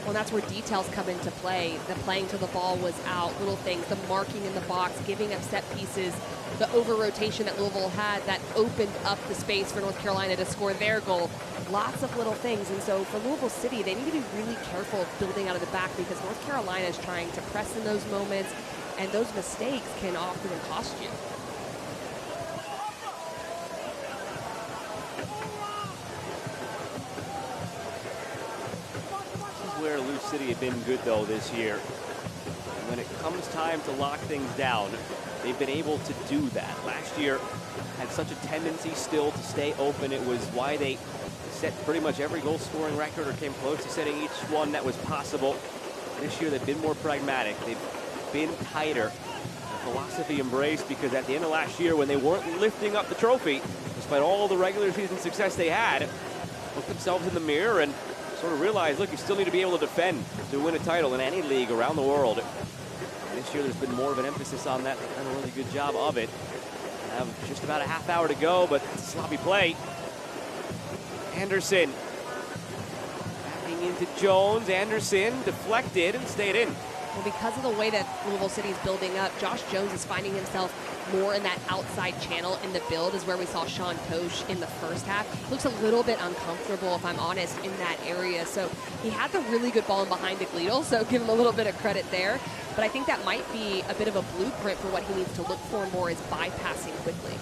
Well, that's where details come into play. The playing till the ball was out, little things, the marking in the box, giving up set pieces, the over-rotation that Louisville had that opened up the space for North Carolina to score their goal. Lots of little things, and so for Louisville City, they need to be really careful building out of the back because North Carolina is trying to press in those moments, and those mistakes can often cost you. This is where Louisville City have been good, though, this year. And when it comes time to lock things down, they've been able to do that. Last year had such a tendency still to stay open. It was why they set pretty much every goal-scoring record or came close to setting each one that was possible. This year they've been more pragmatic. They've been tighter. The philosophy embraced because at the end of last year when they weren't lifting up the trophy, despite all the regular season success they had, looked themselves in the mirror and sort of realized, look, you still need to be able to defend to win a title in any league around the world. And this year there's been more of an emphasis on that. They've done a really good job of it. Have just about a half hour to go, but sloppy play. Anderson backing into Jones. Anderson deflected and stayed in. Well, because of the way that Louisville City is building up, Josh Jones is finding himself more in that outside channel in the build is where we saw Sean Tosh in the first half. Looks a little bit uncomfortable, if I'm honest, in that area. So he had the really good ball in behind the Gleedle, so give him a little bit of credit there. But I think that might be a bit of a blueprint for what he needs to look for more is bypassing quickly.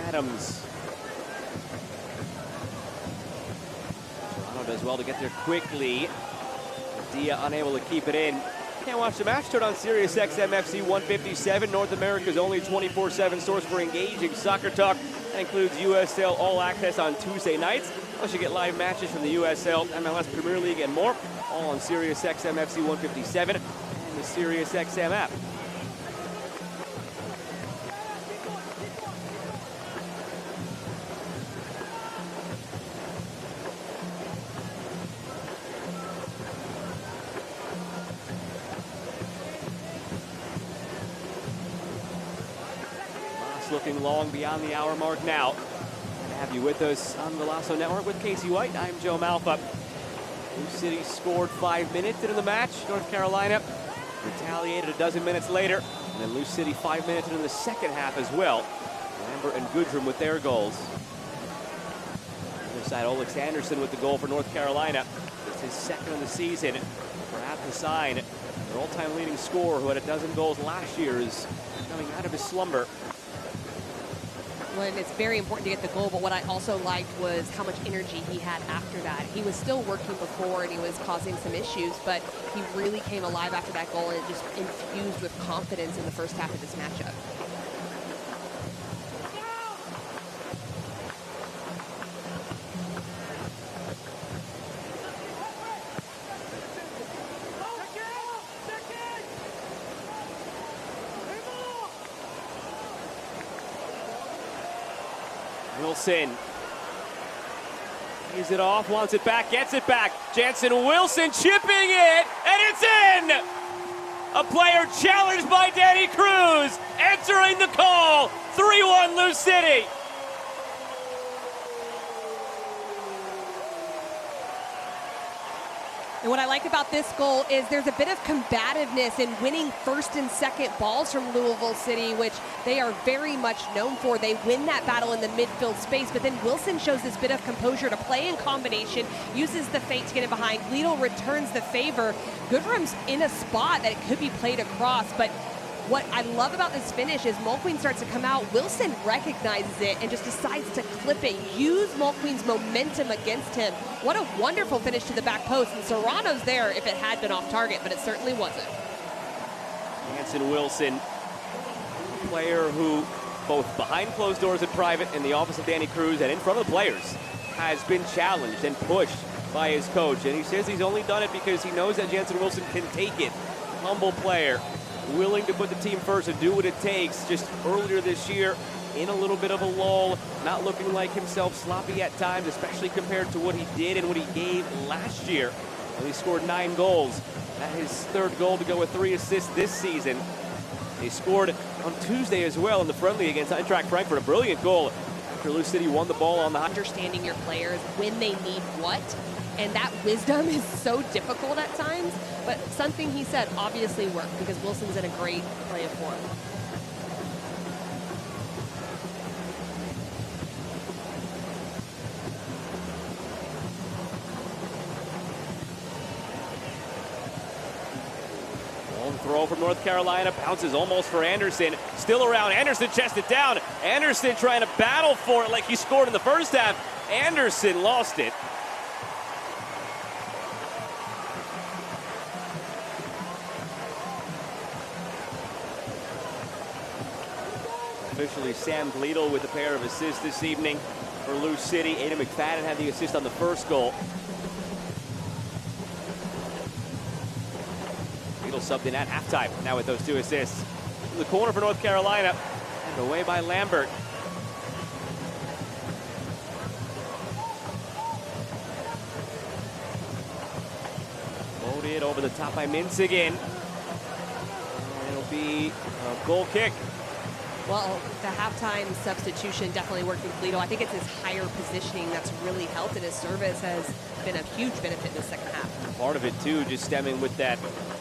Adams. Toronto does well to get there quickly. Dia unable to keep it in. Can't watch the match. Turn on Sirius XM FC 157, North America's only 24/7 source for engaging soccer talk. That includes USL All Access on Tuesday nights. Plus you get live matches from the USL, MLS Premier League, and more. All on Sirius XM FC 157 and the Sirius XM app. Looking long beyond the hour mark now. Good to have you with us on the Lasso Network with Casey White. I'm Joe Malfa. New City scored 5 minutes into the match. North Carolina retaliated a dozen minutes later. And then Louisville City 5 minutes into the second half as well. Lambert and Goodrum with their goals. On the other side, Olex Anderson with the goal for North Carolina. It's his second of the season. Brad Hassan, their all-time leading scorer who had a dozen goals last year, is coming out of his slumber. Well, and it's very important to get the goal, but what I also liked was how much energy he had after that. He was still working before and he was causing some issues, but he really came alive after that goal and it just infused with confidence in the first half of this matchup. Wilson. He's it off, wants it back, gets it back. Jansen Wilson chipping it, and it's in! A player challenged by Danny Cruz, answering the call. 3-1 Lou City. And what I like about this goal is there's a bit of combativeness in winning first and second balls from Louisville City, which they are very much known for. They win that battle in the midfield space, but then Wilson shows this bit of composure to play in combination, uses the feint to get in behind. Gleadle returns the favor. Goodrum's in a spot that it could be played across, but what I love about this finish is Mulqueen starts to come out. Wilson recognizes it and just decides to clip it, use Mulqueen's momentum against him. What a wonderful finish to the back post. And Serrano's there if it had been off target, but it certainly wasn't. Jansen Wilson, player who both behind closed doors in private in the office of Danny Cruz and in front of the players has been challenged and pushed by his coach. And he says he's only done it because he knows that Jansen Wilson can take it. Humble player, willing to put the team first and do what it takes. Just earlier this year, in a little bit of a lull, not looking like himself, sloppy at times, especially compared to what he did and what he gave last year when he scored 9 goals. That his 3rd goal to go with 3 assists this season. He scored on Tuesday as well in the friendly against Eintracht Frankfurt, a brilliant goal after Lou City won the ball on the understanding your players when they need what. And that wisdom is so difficult at times, but something he said obviously worked because Wilson's in a great play of form. Long throw from North Carolina, bounces almost for Anderson. Still around, Anderson chested down. Anderson trying to battle for it like he scored in the first half. Anderson lost it. Officially Sam Gleadle with a pair of assists this evening for Lou City. Ada McFadden had the assist on the first goal. Gleadle subbed in at halftime now with those 2 assists. In the corner for North Carolina and away by Lambert. Loaded over the top by Mintz again. And it'll be a goal kick. Well, the halftime substitution definitely worked with Gleadle. I think it's his higher positioning that's really helped, and his service has been a huge benefit in the second half. Part of it, too, just stemming with that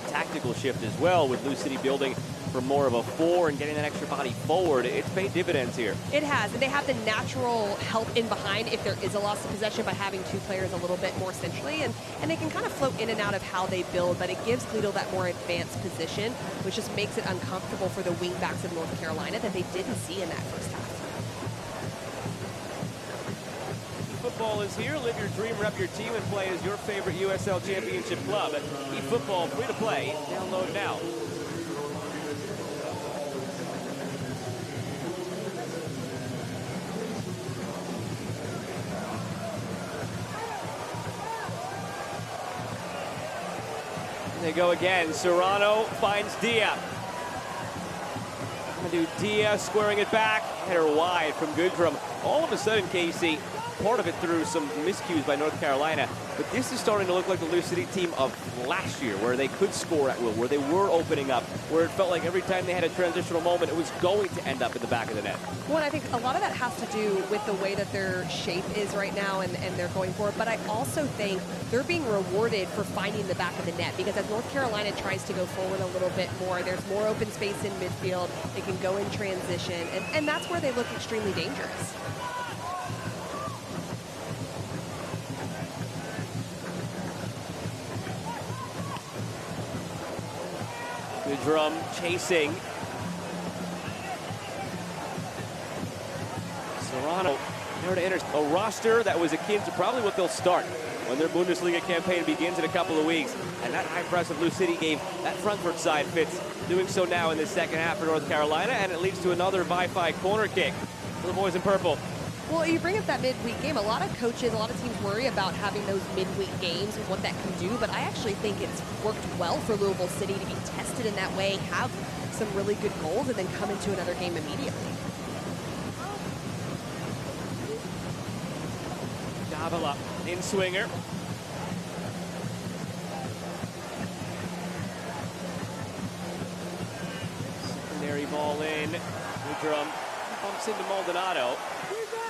tactical shift as well, with Lou City building for more of a 4 and getting that extra body forward. It's paid dividends here. It has, and they have the natural help in behind if there is a loss of possession by having 2 players a little bit more centrally, and they can kind of float in and out of how they build, but it gives Gleadle that more advanced position, which just makes it uncomfortable for the wing backs of North Carolina that they didn't see in that first half. Football is here. Live your dream, rep your team, and play as your favorite USL Championship club. eFootball, free to play. Download now. They go again. Serrano finds Dia. Dia squaring it back. Header wide from Goodrum. All of a sudden, Casey, part of it through some miscues by North Carolina, but this is starting to look like the Lou City team of last year, where they could score at will, where they were opening up, where it felt like every time they had a transitional moment, it was going to end up in the back of the net. Well, I think a lot of that has to do with the way that their shape is right now and they're going for it, but I also think they're being rewarded for finding the back of the net, because as North Carolina tries to go forward a little bit more, there's more open space in midfield, they can go in transition, and that's where they look extremely dangerous. Drum chasing. Serrano there to enter a roster that was akin to probably what they'll start when their Bundesliga campaign begins in a couple of weeks. And that high press of Lou City gave that Frankfurt side fits, doing so now in the second half for North Carolina, and it leads to another Wi-Fi corner kick for the boys in purple. Well, you bring up that midweek game. A lot of coaches, a lot of teams worry about having those midweek games and what that can do, but I actually think it's worked well for Louisville City to be tested in that way, have some really good goals, and then come into another game immediately. Davila in swinger. Secondary ball in. Drum bumps into Maldonado.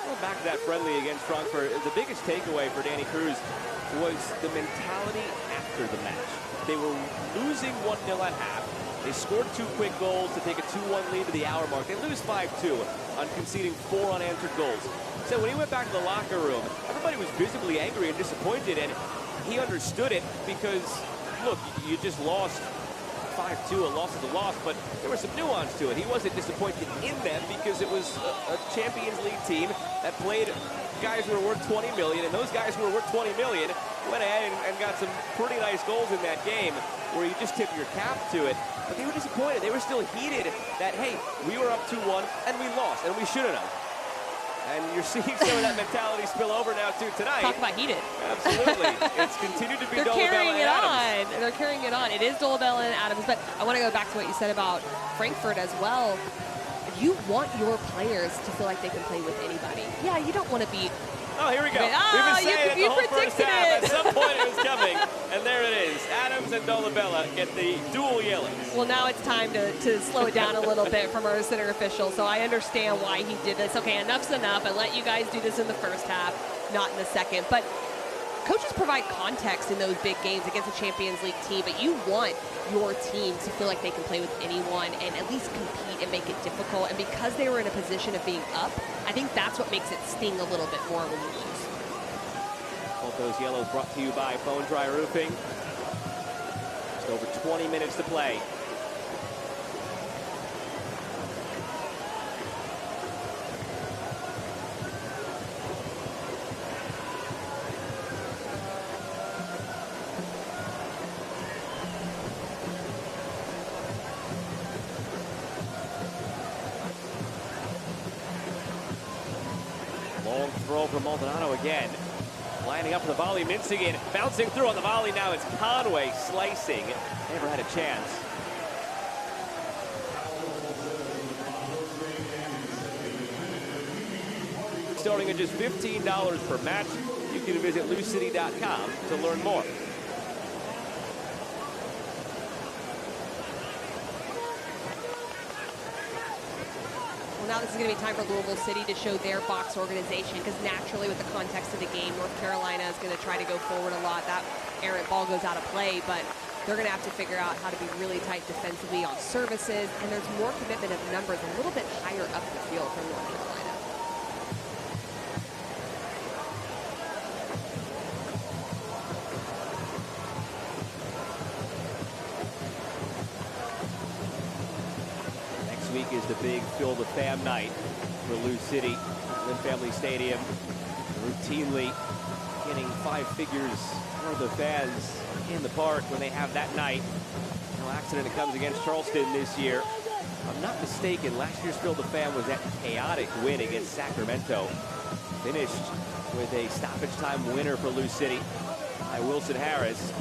Well, back to that friendly against Frankfurt. The biggest takeaway for Danny Cruz was the mentality after the match. They were losing 1-0 at half. They scored 2 quick goals to take a 2-1 lead to the hour mark. They lose 5-2 on conceding 4 unanswered goals. So when he went back to the locker room, everybody was visibly angry and disappointed, and he understood it because, look, you just lost 5-2, a loss is a loss, but there was some nuance to it. He wasn't disappointed in them because it was a Champions League team that played guys who were worth $20 million, and those guys who were worth $20 million went ahead and got some pretty nice goals in that game where you just tip your cap to it. But they were disappointed. They were still heated that, hey, we were up 2-1 and we lost, and we shouldn't have. And you're seeing some of that mentality spill over now, too, tonight. Talk about heated. Absolutely. It's continued to be They're Dolabella carrying and it Adams. on. They're carrying it on. It is Dolabella and Adams, but I want to go back to what you said about Frankfurt as well. You want your players to feel like they can play with anybody. Yeah, you don't want to beat. Oh, here we go. Oh, We've been saying it the whole first half. it. At some point it was coming, and there it is. Adams and Dolabella get the dual yellows. Well, now it's time to slow it down a little bit from our center official, so I understand why he did this. Okay, enough's enough. I let you guys do this in the first half, not in the second. But coaches provide context in those big games against a Champions League team, but you want your team to feel like they can play with anyone and at least compete and make it difficult. And because they were in a position of being up, I think that's what makes it sting a little bit more when you lose. Both those yellows brought to you by Bone Dry Roofing. Just over 20 minutes to play. Long throw from Maldonado again. Lining up for the volley, mincing it, bouncing through on the volley. Now it's Conway slicing. Never had a chance. Starting at just $15 per match, you can visit LouCity.com to learn more. Well, now this is going to be time for Louisville City to show their box organization, because naturally with the context of the game, North Carolina is going to try to go forward a lot. That errant ball goes out of play, but they're going to have to figure out how to be really tight defensively on services, and there's more commitment of numbers a little bit higher up the field from North Carolina. Week is the big Fill the Fam night for Lou City. Lynn Family Stadium routinely getting 5 figures for the fans in the park when they have that night. No accident it comes against Charleston this year. If I'm not mistaken, last year's Fill the Fam was that chaotic win against Sacramento. Finished with a stoppage time winner for Lou City by Wilson Harris.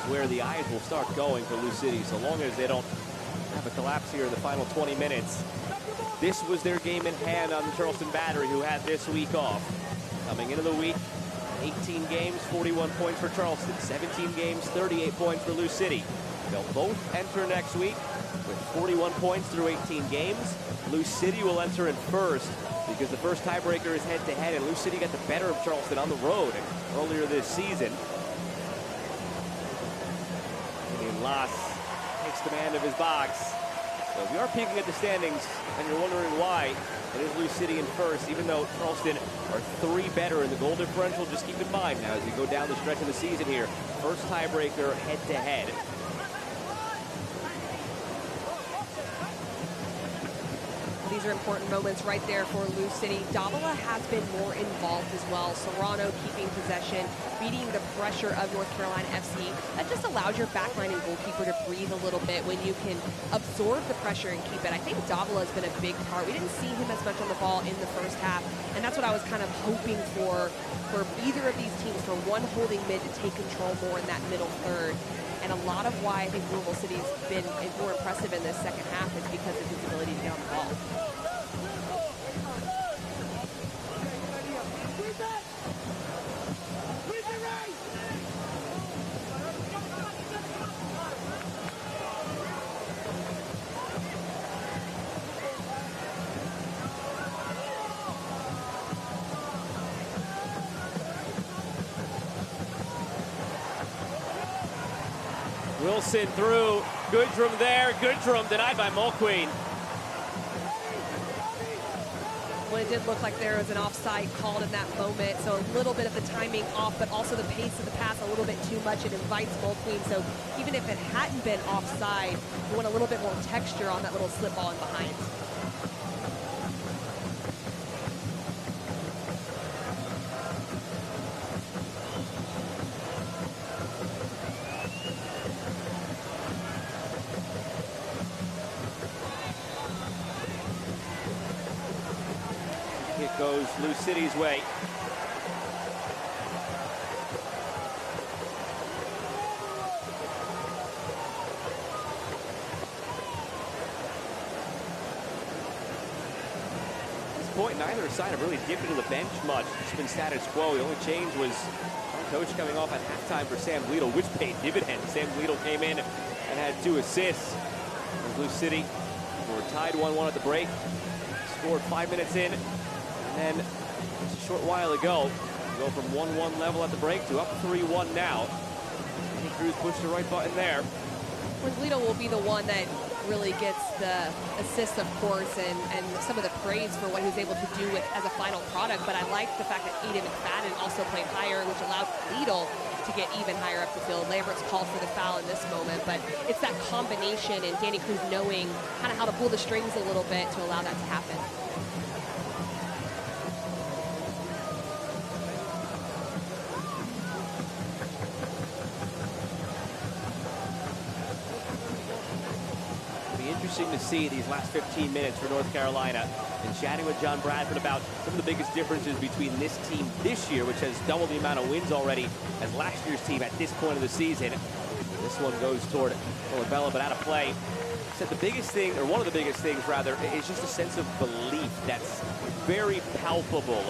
Where the eyes will start going for Lou City, so long as they don't have a collapse here in the final 20 minutes. This was their game in hand on the Charleston Battery, who had this week off. Coming into the week, 18 games, 41 points for Charleston, 17 games, 38 points for Lou City. They'll both enter next week with 41 points through 18 games. Lou City will enter in first because the first tiebreaker is head-to-head, and Lou City got the better of Charleston on the road earlier this season. Las takes command of his box. So if you are peeking at the standings and you're wondering why, it is Lou City in first, even though Charleston are 3 better in the goal differential. Just keep in mind now as we go down the stretch of the season here, first tiebreaker head-to-head. These are important moments right there for Lou City. Davila has been more involved as well. Serrano keeping possession, beating the pressure of North Carolina FC. That just allows your backline and goalkeeper to breathe a little bit when you can absorb the pressure and keep it. I think Davila has been a big part. We didn't see him as much on the ball in the first half, and that's what I was kind of hoping for either of these teams, for one holding mid to take control more in that middle third. And a lot of why I think Louisville City's been more impressive in this second half is because of his ability to get on the ball. Wilson through. Goodrum there. Goodrum denied by Mulqueen. Well, it did look like there was an offside called in that moment, so a little bit of the timing off, but also the pace of the pass a little bit too much. It invites Mulqueen, so even if it hadn't been offside, you want a little bit more texture on that little slip ball in behind. It goes Lou City's way. At this point, neither side have really dipped into the bench much. It's been status quo. The only change was coach coming off at halftime for Sam Gleadle, which paid dividends. Sam Gleadle came in and had 2 assists. Lou City were tied 1-1 at the break. Scored 5 minutes in. And then just a short while ago, go from 1-1 level at the break to up 3-1 now. Danny Cruz pushed the right button there. Well, Gleadle will be the one that really gets the assist, of course, and some of the praise for what he was able to do with as a final product. But I like the fact that Aiden McFadden also played higher, which allowed Gleadle to get even higher up the field. Lambert's called for the foul in this moment, but it's that combination and Danny Cruz knowing kind of how to pull the strings a little bit to allow that to happen. Interesting to see these last 15 minutes for North Carolina, and chatting with John Bradford about some of the biggest differences between this team this year, which has double the amount of wins already as last year's team at this point of the season. This one goes toward Olabella, but out of play. Said the biggest thing, or one of the biggest things rather, is just a sense of belief that's very palpable,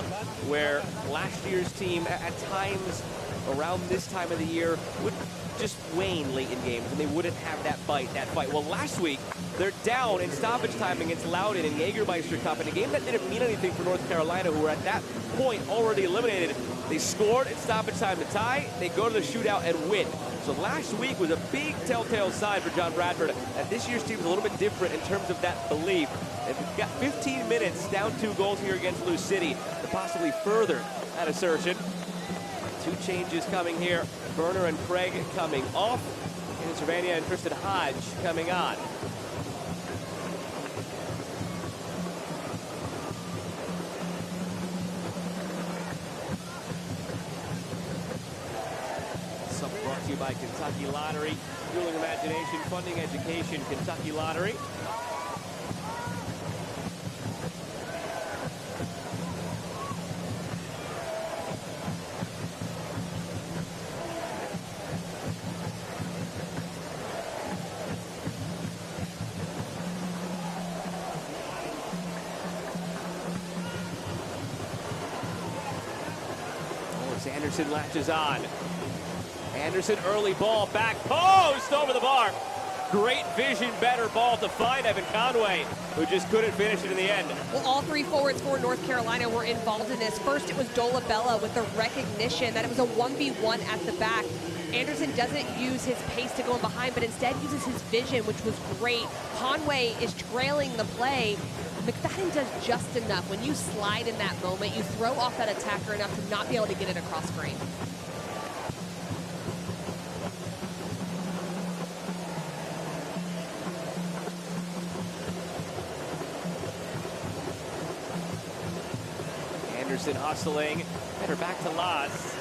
where last year's team at times around this time of the year would just wane late in games, and they wouldn't have that bite, that fight. Well, last week, they're down in stoppage time against Loudoun in Jägermeister Cup in a game that didn't mean anything for North Carolina, who were at that point already eliminated. They scored in stoppage time to tie. They go to the shootout and win. So last week was a big telltale sign for John Bradford that this year's team is a little bit different in terms of that belief. And we've got 15 minutes, down 2 goals here against Lou City to possibly further that assertion. 2 changes coming here. Berner and Craig coming off. And Cervania and Tristan Hodge coming on. Some brought to you by Kentucky Lottery. Fueling imagination, funding education, Kentucky Lottery. Anderson latches on. Anderson early ball, back post over the bar. Great vision, better ball to find Evan Conway, who just couldn't finish it in the end. Well, all 3 forwards for North Carolina were involved in this. First, it was Dolabella with the recognition that it was a 1v1 at the back. Anderson doesn't use his pace to go in behind, but instead uses his vision, which was great. Conway is trailing the play. McFadden does just enough. When you slide in that moment, you throw off that attacker enough to not be able to get it across frame. Anderson hustling, header back to Laz.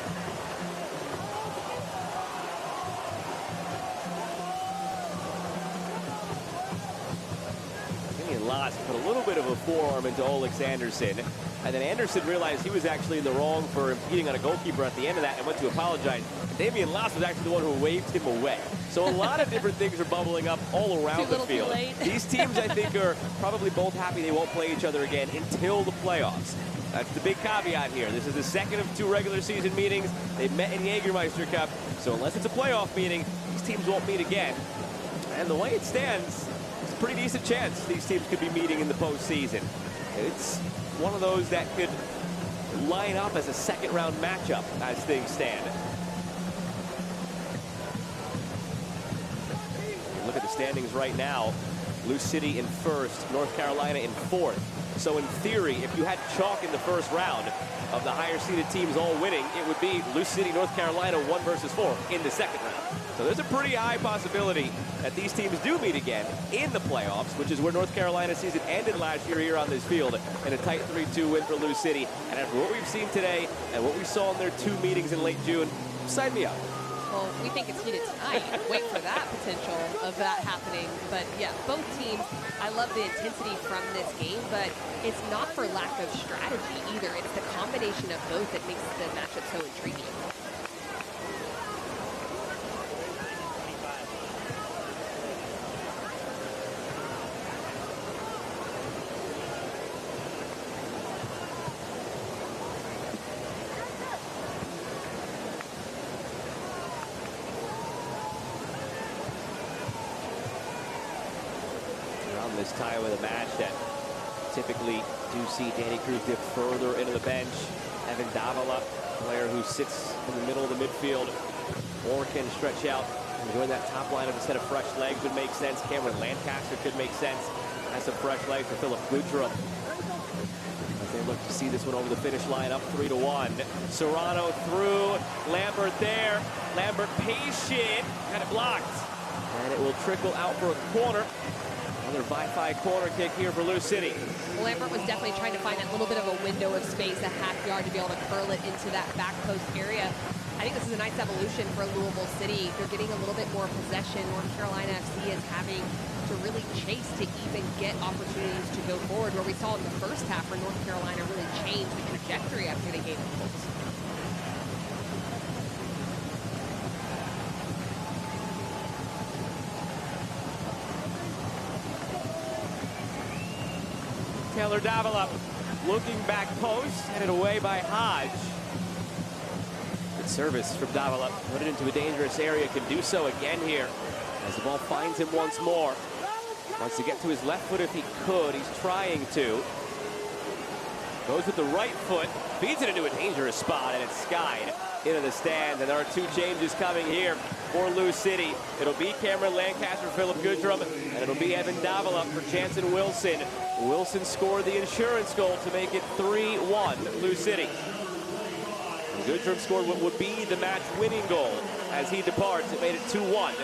Laz put a little bit of a forearm into Olex Anderson, and then Anderson realized he was actually in the wrong for impeding on a goalkeeper at the end of that and went to apologize. Damian Laz was actually the one who waved him away. So a lot of different things are bubbling up all around the field. These teams, I think, are probably both happy they won't play each other again until the playoffs. That's the big caveat here. This is the second of 2 regular season meetings. They've met in Jägermeister Cup, so unless it's a playoff meeting, these teams won't meet again. And the way it stands, it's a pretty decent chance these teams could be meeting in the postseason. It's one of those that could line up as a second-round matchup as things stand. standings right now. Lou City in first, North Carolina in fourth. So in theory, if you had chalk in the first round of the higher seeded teams all winning, it would be Lou City, North Carolina 1 versus 4 in the second round. So there's a pretty high possibility that these teams do meet again in the playoffs, which is where North Carolina's season ended last year here on this field in a tight 3-2 win for Lou City. And after what we've seen today and what we saw in their 2 meetings in late June, sign me up. Well, we think it's heated tonight. Wait for that potential of that happening. But yeah, both teams, I love the intensity from this game, but it's not for lack of strategy either. It's the combination of both that makes the matchup so intriguing. This time of the match that typically do see Danny Cruz dip further into the bench. Evan Davila, player who sits in the middle of the midfield or can stretch out and join that top line of a set of fresh legs would make sense. Cameron Lancaster could make sense. Has some fresh legs for Philip Goodrum. As they look to see this one over the finish line, up 3-1. Serrano through, Lambert there. Lambert patient, got it blocked. And it will trickle out for a corner. Another Wi-Fi corner kick here for Lou City. Well, Lambert was definitely trying to find a little bit of a window of space, a half yard, to be able to curl it into that back post area. I think this is a nice evolution for Louisville City. They're getting a little bit more possession. North Carolina FC is having to really chase to even get opportunities to go forward, where we saw in the first half where North Carolina really changed the trajectory after they gave the goals. Taylor Davila looking back post, headed away by Hodge. Good service from Davila. Put it into a dangerous area, can do so again here as the ball finds him once more. Wants to get to his left foot if he could. He's trying to. Goes with the right foot, feeds it into a dangerous spot, and it's skied into the stand. And there are 2 changes coming here for Lou City. It'll be Cameron Lancaster, Philip Goodrum, and it'll be Evan Davila for Jansen Wilson. Wilson scored the insurance goal to make it 3-1 Lou City. And Goodrum scored what would be the match-winning goal as he departs. It made it 2-1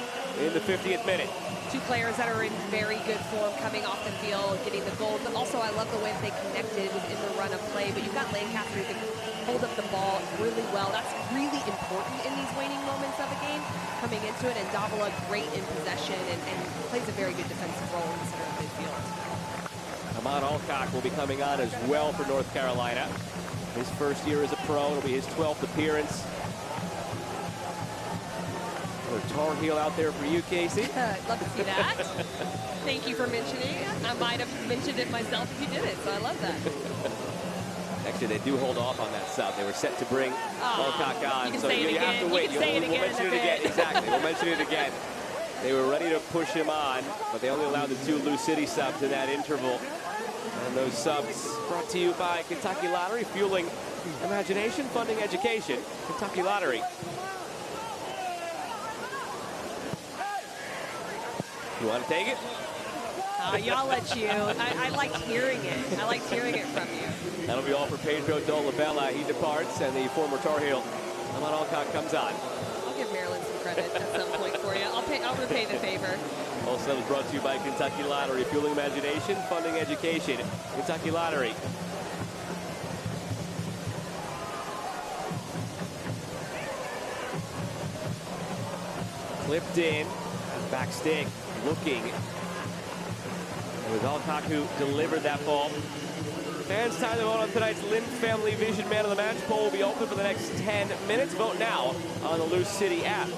in the 50th minute. 2 players that are in very good form coming off the field, getting the goals, but also I love the way that they connected within the run of play. But you've got Lancaster who can hold up the ball really well. That's really important in these waning moments of a game, coming into it, and Davila great in possession and plays a very good defensive role in the center of midfield. Ahmad Alcock will be coming on as well for North Carolina. His first year as a pro, it'll be his 12th appearance. Another Tar Heel out there for you, Casey. I'd love to see that. Thank you for mentioning it. I might have mentioned it myself if you did it, so I love that. Actually, they do hold off on that sub. They were set to bring Alcock on, you so you have to wait. We'll mention it again. Exactly, we'll mention it again. They were ready to push him on, but they only allowed the 2 Lou City subs in that interval. And those subs brought to you by Kentucky Lottery, fueling imagination, funding education. Kentucky Lottery. You want to take it? Y'all let you. I like hearing it. I like hearing it from you. That'll be all for Pedro Dolabella. He departs, and the former Tar Heel, Ahmad Alcock, comes on. I'll give Maryland some credit at some point for you. I'll repay the favor. Also brought to you by Kentucky Lottery, fueling imagination, funding education. Kentucky Lottery. Clipped in, back stick, looking. It was Alcock who delivered that ball. Fans time to vote on tonight's Lynn Family Vision Man of the Match. Poll will be open for the next 10 minutes. Vote now on the Lou City app.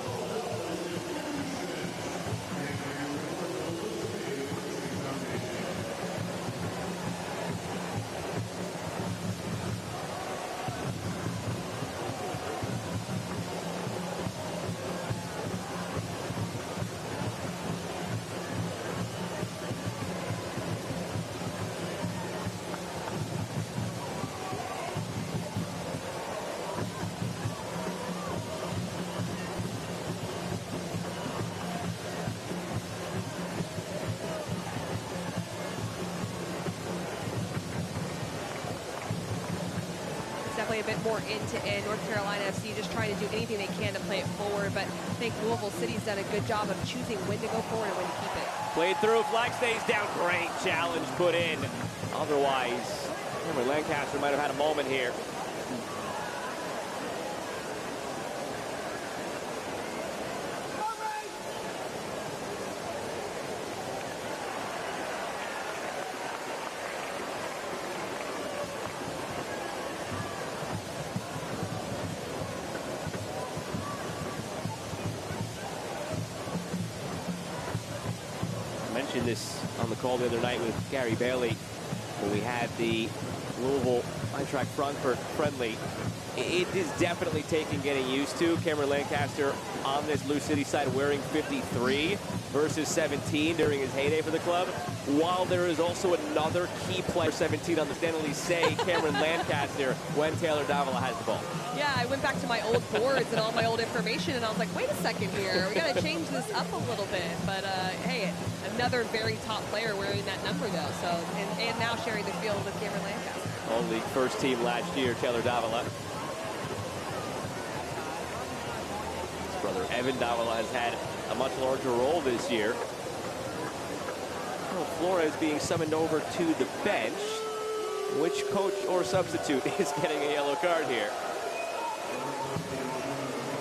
play a bit more end-to-end. North Carolina FC just trying to do anything they can to play it forward, but I think Louisville City's done a good job of choosing when to go forward and when to keep it. Played through, flag stays down, great challenge put in. Otherwise, Cameron Lancaster might have had a moment here. This on the call the other night with Gary Bailey when we had the Louisville Eintracht Frankfurt friendly. It is definitely taking getting used to. Cameron Lancaster on this Lou City side wearing 53 versus 17 during his heyday for the club, while there is also another key player 17 on the Stanley Say, Cameron Lancaster, when Taylor Davila has the ball. Yeah, I went back to my old boards and all my old information, and I was like, wait a second here. We got to change this up a little bit. But, hey, another very top player wearing that number, though. So, and now sharing the field with Cameron Lancaster. All-league first team last year, Taylor Davila. His brother Evan Davila has had a much larger role this year. Well, Flores being summoned over to the bench. Which coach or substitute is getting a yellow card here?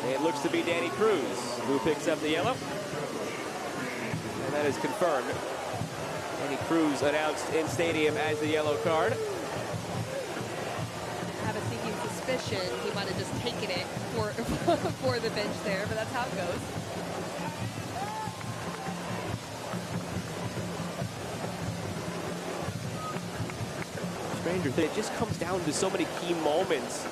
It looks to be Danny Cruz who picks up the yellow. And that is confirmed. Danny Cruz announced in stadium as the yellow card. I have a sneaking suspicion he might have just taken it for the bench there, but that's how it goes. Stranger thing, it just comes down to so many key moments.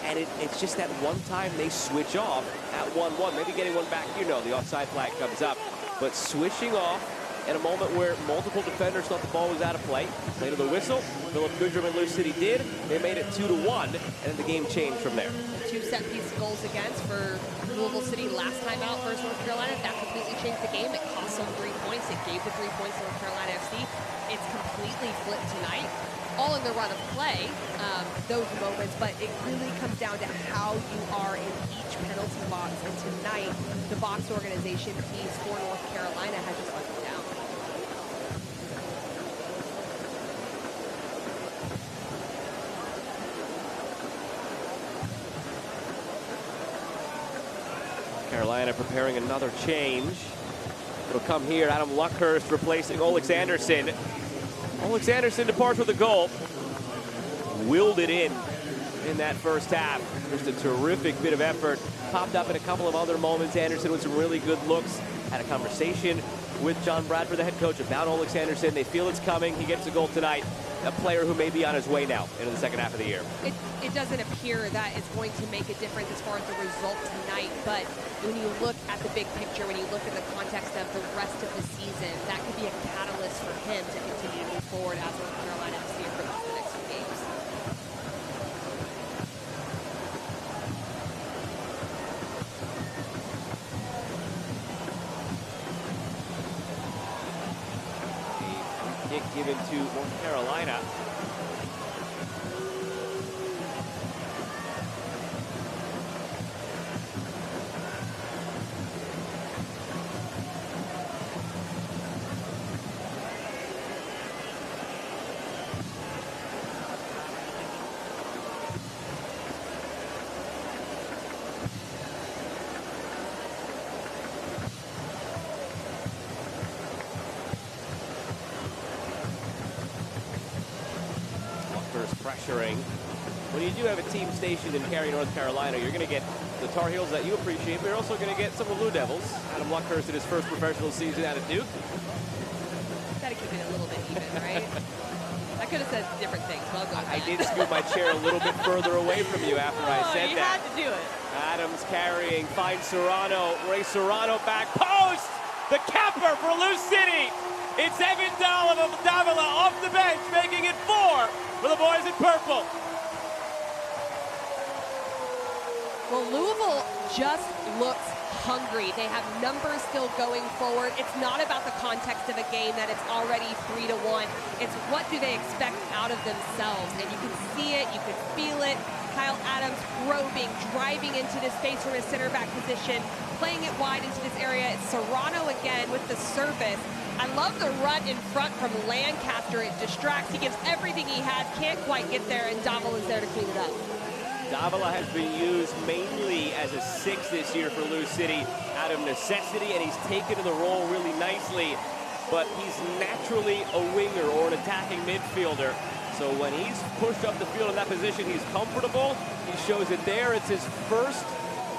And it's just that one time they switch off at 1-1. Maybe getting one back, you know, the offside flag comes up. But switching off at a moment where multiple defenders thought the ball was out of play. Play to the whistle. Philip Goodrum and Lou City did. They made it 2-1, and the game changed from there. 2 set-piece goals against for Louisville City last time out versus North Carolina. That completely changed the game. It cost them 3 points. It gave the 3 points to North Carolina FC. It's completely flipped tonight. All in the run of play, those moments, but it really comes down to how you are in each penalty box. And tonight, the box organization piece for North Carolina has just let them down. Carolina preparing another change. It'll come here. Adam Luckhurst replacing Olex Anderson. Olex Anderson departs with a goal. Willed it in that first half. Just a terrific bit of effort. Popped up in a couple of other moments. Anderson with some really good looks. Had a conversation with John Bradford, the head coach, about Olex Anderson. They feel it's coming. He gets a goal tonight. A player who may be on his way now into the second half of the year. It doesn't appear that it's going to make a difference as far as the result tonight, but when you look at the big picture, when you look at the context of the rest of the season, that could be a catalyst for him to continue to move forward as North Carolina FC approaches the next few games. Kick given to North Carolina. Pressuring. When you do have a team stationed in Cary, North Carolina, you're going to get the Tar Heels that you appreciate, but you're also going to get some of the Blue Devils. Adam Luckhurst in his first professional season out of Duke. Got to keep it a little bit even, right? I could have said different things, but I'll go with I that. did scoot my chair a little bit further away from you after I said you that. had to do it. Adams carrying, finds Serrano. Ray Serrano back post. The capper for Lou City. It's Evan Davila off the bench, making it 4 for the boys in purple. Well, Louisville just looks hungry. They have numbers still going forward. It's not about the context of a game that it's already 3-1. It's what do they expect out of themselves. And you can see it, you can feel it. Kyle Adams probing, driving into this space from his center back position, playing it wide into this area. It's Serrano again with the service. I love the run in front from Lancaster. It distracts. He gives everything he has, can't quite get there, and Davila is there to clean it up. Davila has been used mainly as a 6 this year for Lou City out of necessity, and he's taken to the role really nicely. But he's naturally a winger or an attacking midfielder. So when he's pushed up the field in that position, he's comfortable. He shows it there. It's his first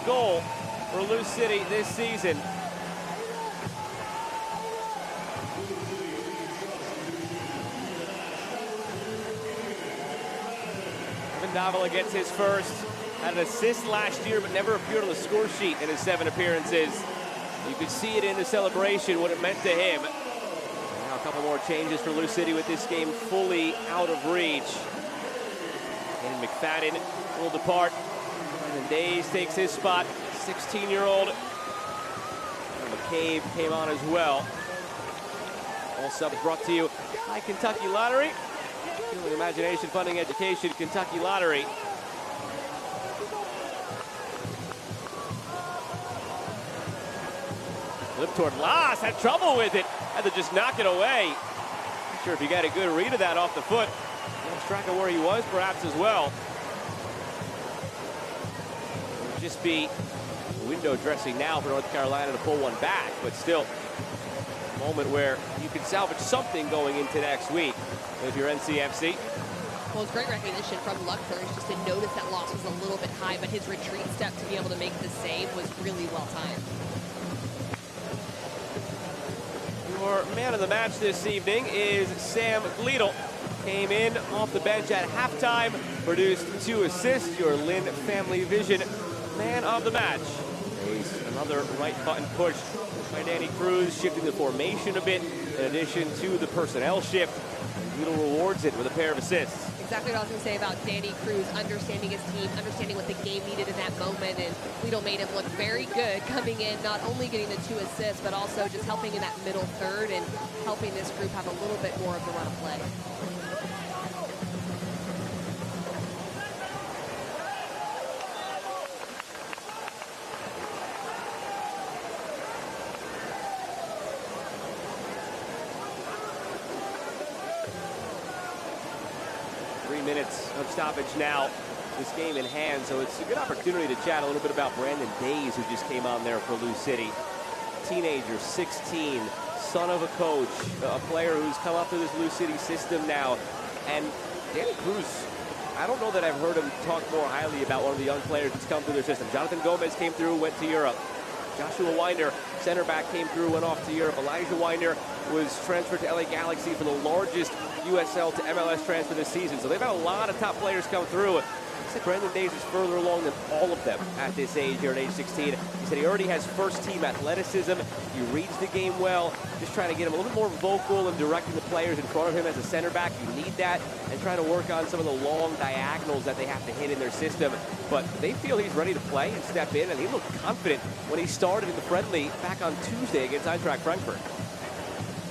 goal for Lou City this season. Davila gets his first. Had an assist last year, but never appeared on the score sheet in his 7 appearances. You could see it in the celebration, what it meant to him. Now a couple more changes for Lou City with this game fully out of reach. And McFadden will depart. And then Days takes his spot. 16-year-old. McCabe came on as well. All subs brought to you by Kentucky Lottery. Fueling imagination, funding education, Kentucky Lottery. Flip toward Las, had trouble with it. Had to just knock it away. Not sure if you got a good read of that off the foot. Lost track of where he was perhaps as well. It would just be window dressing now for North Carolina to pull one back, but still a moment where you can salvage something going into next week with your NCFC. Well, it's great recognition from Luckford just to notice that Loss was a little bit high, but his retreat step to be able to make the save was really well timed. Your man of the match this evening is Sam Gleedle. Came in off the bench at halftime, produced 2 assists. Your Lynn Family Vision man of the match. Another right button push by Danny Cruz, shifting the formation a bit in addition to the personnel shift. Gleedle rewards it with a pair of assists. Exactly what I was going to say about Danny Cruz, understanding his team, understanding what the game needed in that moment, and Gleedle made him look very good coming in, not only getting the 2 assists, but also just helping in that middle third and helping this group have a little bit more of the run of play. 3 minutes of stoppage now, this game in hand, so it's a good opportunity to chat a little bit about Brandon Days, who just came on there for Lou City. Teenager, 16, son of a coach, a player who's come up through this Lou City system now. And Danny Cruz, I don't know that I've heard him talk more highly about one of the young players that's come through their system. Jonathan Gomez came through, went to Europe. Joshua Winder, center back, came through, went off to Europe. Elijah Winder was transferred to LA Galaxy for the largest USL to MLS transfer this season. So they've had a lot of top players come through. He said Brandon Days is further along than all of them at this age here at age 16. He said he already has first-team athleticism. He reads the game well. Just trying to get him a little bit more vocal and directing the players in front of him as a center back. You need that, and trying to work on some of the long diagonals that they have to hit in their system. But they feel he's ready to play and step in, and he looked confident when he started in the friendly back on Tuesday against Eintracht Frankfurt.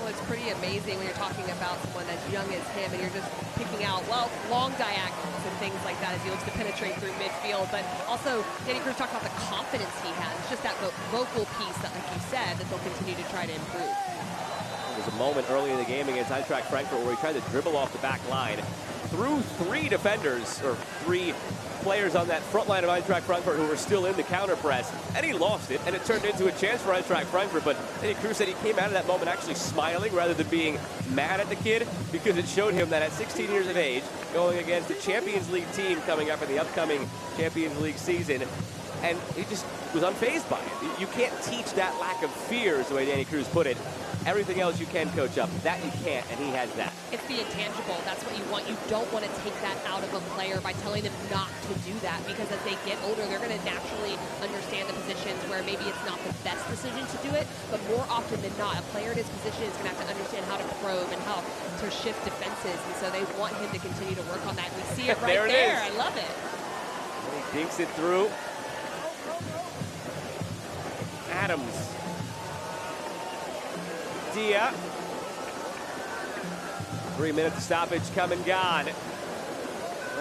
Well, it's pretty amazing when you're talking about someone as young as him and you're just picking out, well, long diagonals and things like that as he looks to penetrate through midfield. But also, Danny Cruz talked about the confidence he has. It's just that vocal piece that, like you said, that they'll continue to try to improve. There was a moment early in the game against Eintracht Frankfurt where he tried to dribble off the back line through 3 defenders, or 3 players on that front line of Eintracht Frankfurt who were still in the counter press, and he lost it, and it turned into a chance for Eintracht Frankfurt. But Danny Cruz said he came out of that moment actually smiling rather than being mad at the kid, because it showed him that at 16 years of age, going against a Champions League team coming up in the upcoming Champions League season, and he just was unfazed by it. You can't teach that lack of fear, is the way Danny Cruz put it. Everything else you can coach up. That you can't, and he has that. It's the intangible. That's what you want. You don't want to take that out of a player by telling them not to do that, because as they get older, they're going to naturally understand the positions where maybe it's not the best decision to do it, but more often than not, a player in his position is going to have to understand how to probe and how to shift defenses, and so they want him to continue to work on that. We see it right there. I love it. And he dinks it through. Adams. Dia. 3 minutes stoppage come and gone.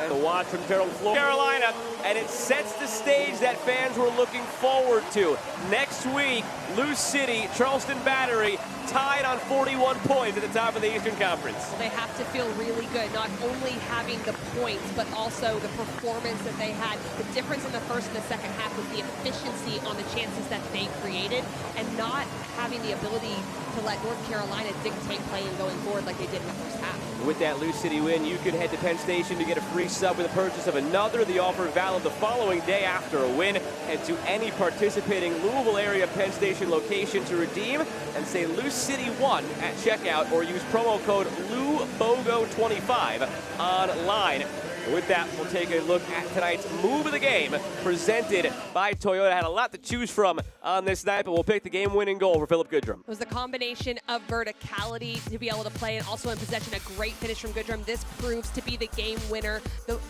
And a watch from North Carolina, and it sets the stage that fans were looking forward to. Next week, Lou City, Charleston Battery, tied on 41 points at the top of the Eastern Conference. They have to feel really good, not only having the points, but also the performance that they had. The difference in the first and the second half was the efficiency on the chances that they created, and not having the ability to let North Carolina dictate play and going forward like they did in the first half. With that Lou City win, you could head to Penn Station to get a free sub with the purchase of another. The offer valid the following day after a win. Head to any participating Louisville area Penn Station location to redeem and say Lou City won at checkout, or use promo code LouBogo25 online. And with that, we'll take a look at tonight's move of the game presented by Toyota. Had a lot to choose from on this night, but we'll pick the game-winning goal for Philip Goodrum. It was the combination of verticality to be able to play, and also in possession, a great finish from Goodrum. This proves to be the game winner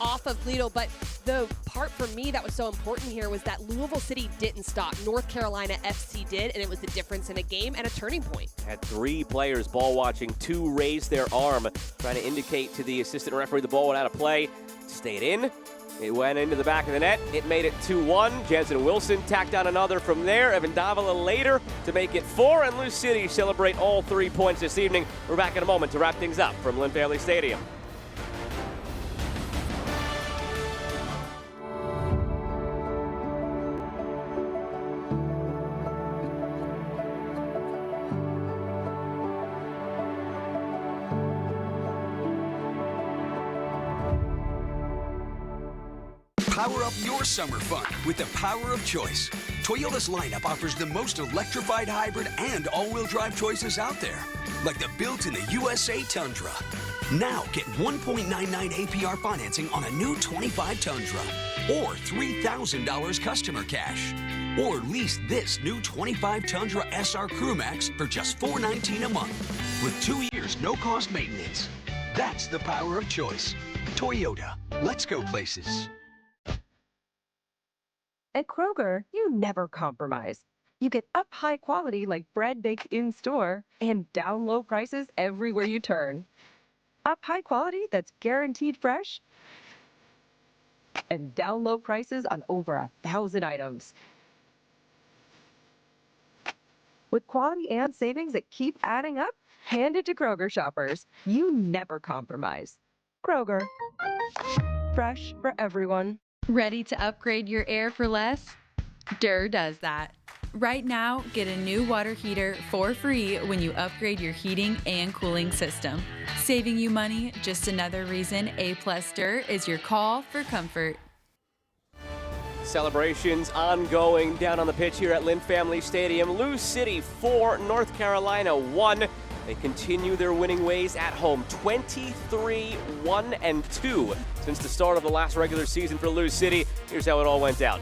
off of Lido, but the part for me that was so important here was that Louisville City didn't stop. North Carolina FC did, and it was the difference in a game and a turning point. Had 3 players ball watching, 2 raise their arm, trying to indicate to the assistant referee the ball went out of play. Stayed in. It went into the back of the net. It made it 2-1. Jansen Wilson tacked on another from there. Evan Davila later to make it 4. And Lou City celebrate all 3 points this evening. We're back in a moment to wrap things up from Lynn Family Stadium. Power up your summer fun with the power of choice. Toyota's lineup offers the most electrified hybrid and all-wheel drive choices out there, like the built in the USA Tundra. Now get 1.99 APR financing on a new 25 Tundra, or $3,000 customer cash. Or lease this new 25 Tundra SR Crew Max for just $419 a month, with 2 years no-cost maintenance. That's the power of choice. Toyota, let's go places. At Kroger, you never compromise. You get up high quality like bread baked in store and down low prices everywhere you turn. Up high quality that's guaranteed fresh, and down low prices on over 1,000 items. With quality and savings that keep adding up, hand it to Kroger shoppers. You never compromise. Kroger. Fresh for everyone. Ready to upgrade your air for less? Durr does that. Right now, get a new water heater for free when you upgrade your heating and cooling system. Saving you money, just another reason A+ Durr is your call for comfort. Celebrations ongoing down on the pitch here at Lynn Family Stadium. Lou City 4, North Carolina 1. They continue their winning ways at home, 23-1-2 since the start of the last regular season for Lou City. Here's how it all went down.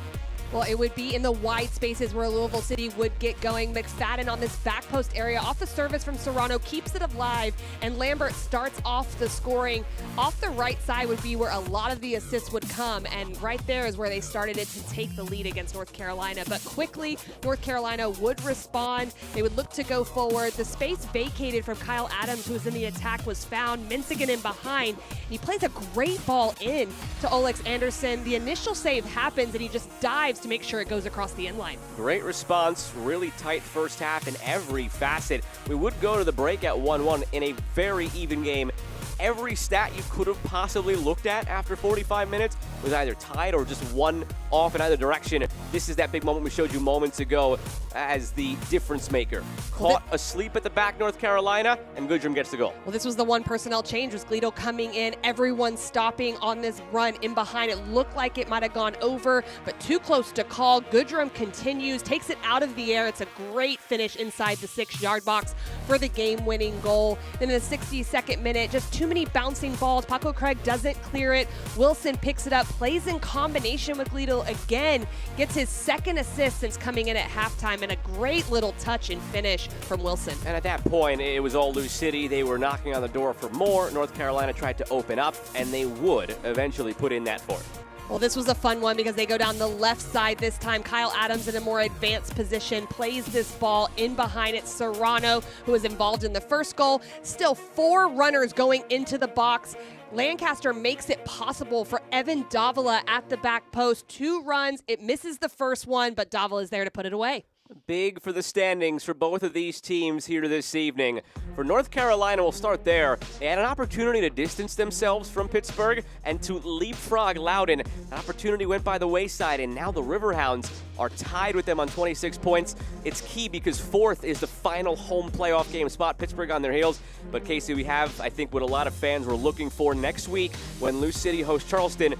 Well, it would be in the wide spaces where Louisville City would get going. McFadden on this back post area off the service from Serrano keeps it alive, and Lambert starts off the scoring. Off the right side would be where a lot of the assists would come, and right there is where they started it to take the lead against North Carolina. But quickly, North Carolina would respond. They would look to go forward. The space vacated from Kyle Adams, who was in the attack, was found. Minsigan in behind. He plays a great ball in to Olex Anderson. The initial save happens, and he just dives to make sure it goes across the end line. Great response, really tight first half in every facet. We would go to the break at 1-1 in a very even game. Every stat you could have possibly looked at after 45 minutes was either tied or just one off in either direction. This is that big moment we showed you moments ago as the difference maker. Caught asleep at the back, North Carolina, and Goodrum gets the goal. Well, this was the one personnel change, was Gledo coming in, everyone stopping on this run in behind. It looked like it might have gone over, but too close to call. Goodrum continues, takes it out of the air. It's a great finish inside the 6-yard box for the game-winning goal. Then in the 62nd minute, just too many bouncing balls. Paco Craig doesn't clear it. Wilson picks it up, plays in combination with Gledo again, gets his second assist since coming in at halftime, and a great little touch and finish from Wilson. And at that point, it was all Lou City. They were knocking on the door for more. North Carolina tried to open up, and they would eventually put in that fourth. Well, this was a fun one because they go down the left side this time. Kyle Adams in a more advanced position plays this ball in behind it. Serrano, who was involved in the first goal. Still 4 runners going into the box. Lancaster makes it possible for Evan Davila at the back post. 2 runs. It misses the first one, but Davila is there to put it away. Big for the standings for both of these teams here this evening. For North Carolina, we'll start there. They had an opportunity to distance themselves from Pittsburgh and to leapfrog Loudoun. That opportunity went by the wayside, and now the Riverhounds are tied with them on 26 points. It's key because 4th is the final home playoff game spot. Pittsburgh on their heels. But Casey, we have, I think, what a lot of fans were looking for next week when Lou City hosts Charleston.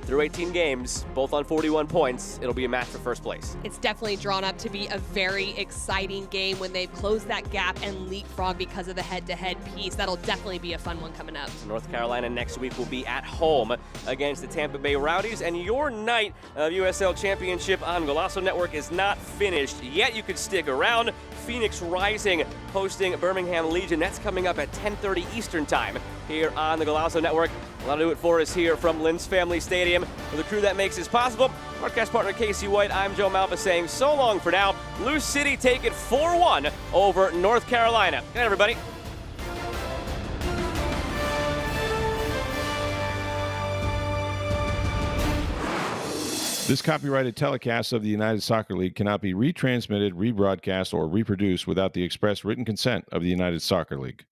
Through 18 games, both on 41 points, it'll be a match for first place. It's definitely drawn up to be a very exciting game when they've closed that gap and leapfrog because of the head-to-head piece. That'll definitely be a fun one coming up. North Carolina next week will be at home against the Tampa Bay Rowdies, and your night of USL Championship on Golazo Network is not finished yet. You could stick around. Phoenix Rising hosting Birmingham Legion. That's coming up at 10:30 Eastern Time here on the Golazo Network. That'll do it for us here from Lynn's Family Stadium. For the crew that makes this possible, broadcast partner Casey White, I'm Joe Malva saying so long for now. Lou City take it 4-1 over North Carolina. Good night, everybody. This copyrighted telecast of the United Soccer League cannot be retransmitted, rebroadcast, or reproduced without the express written consent of the United Soccer League.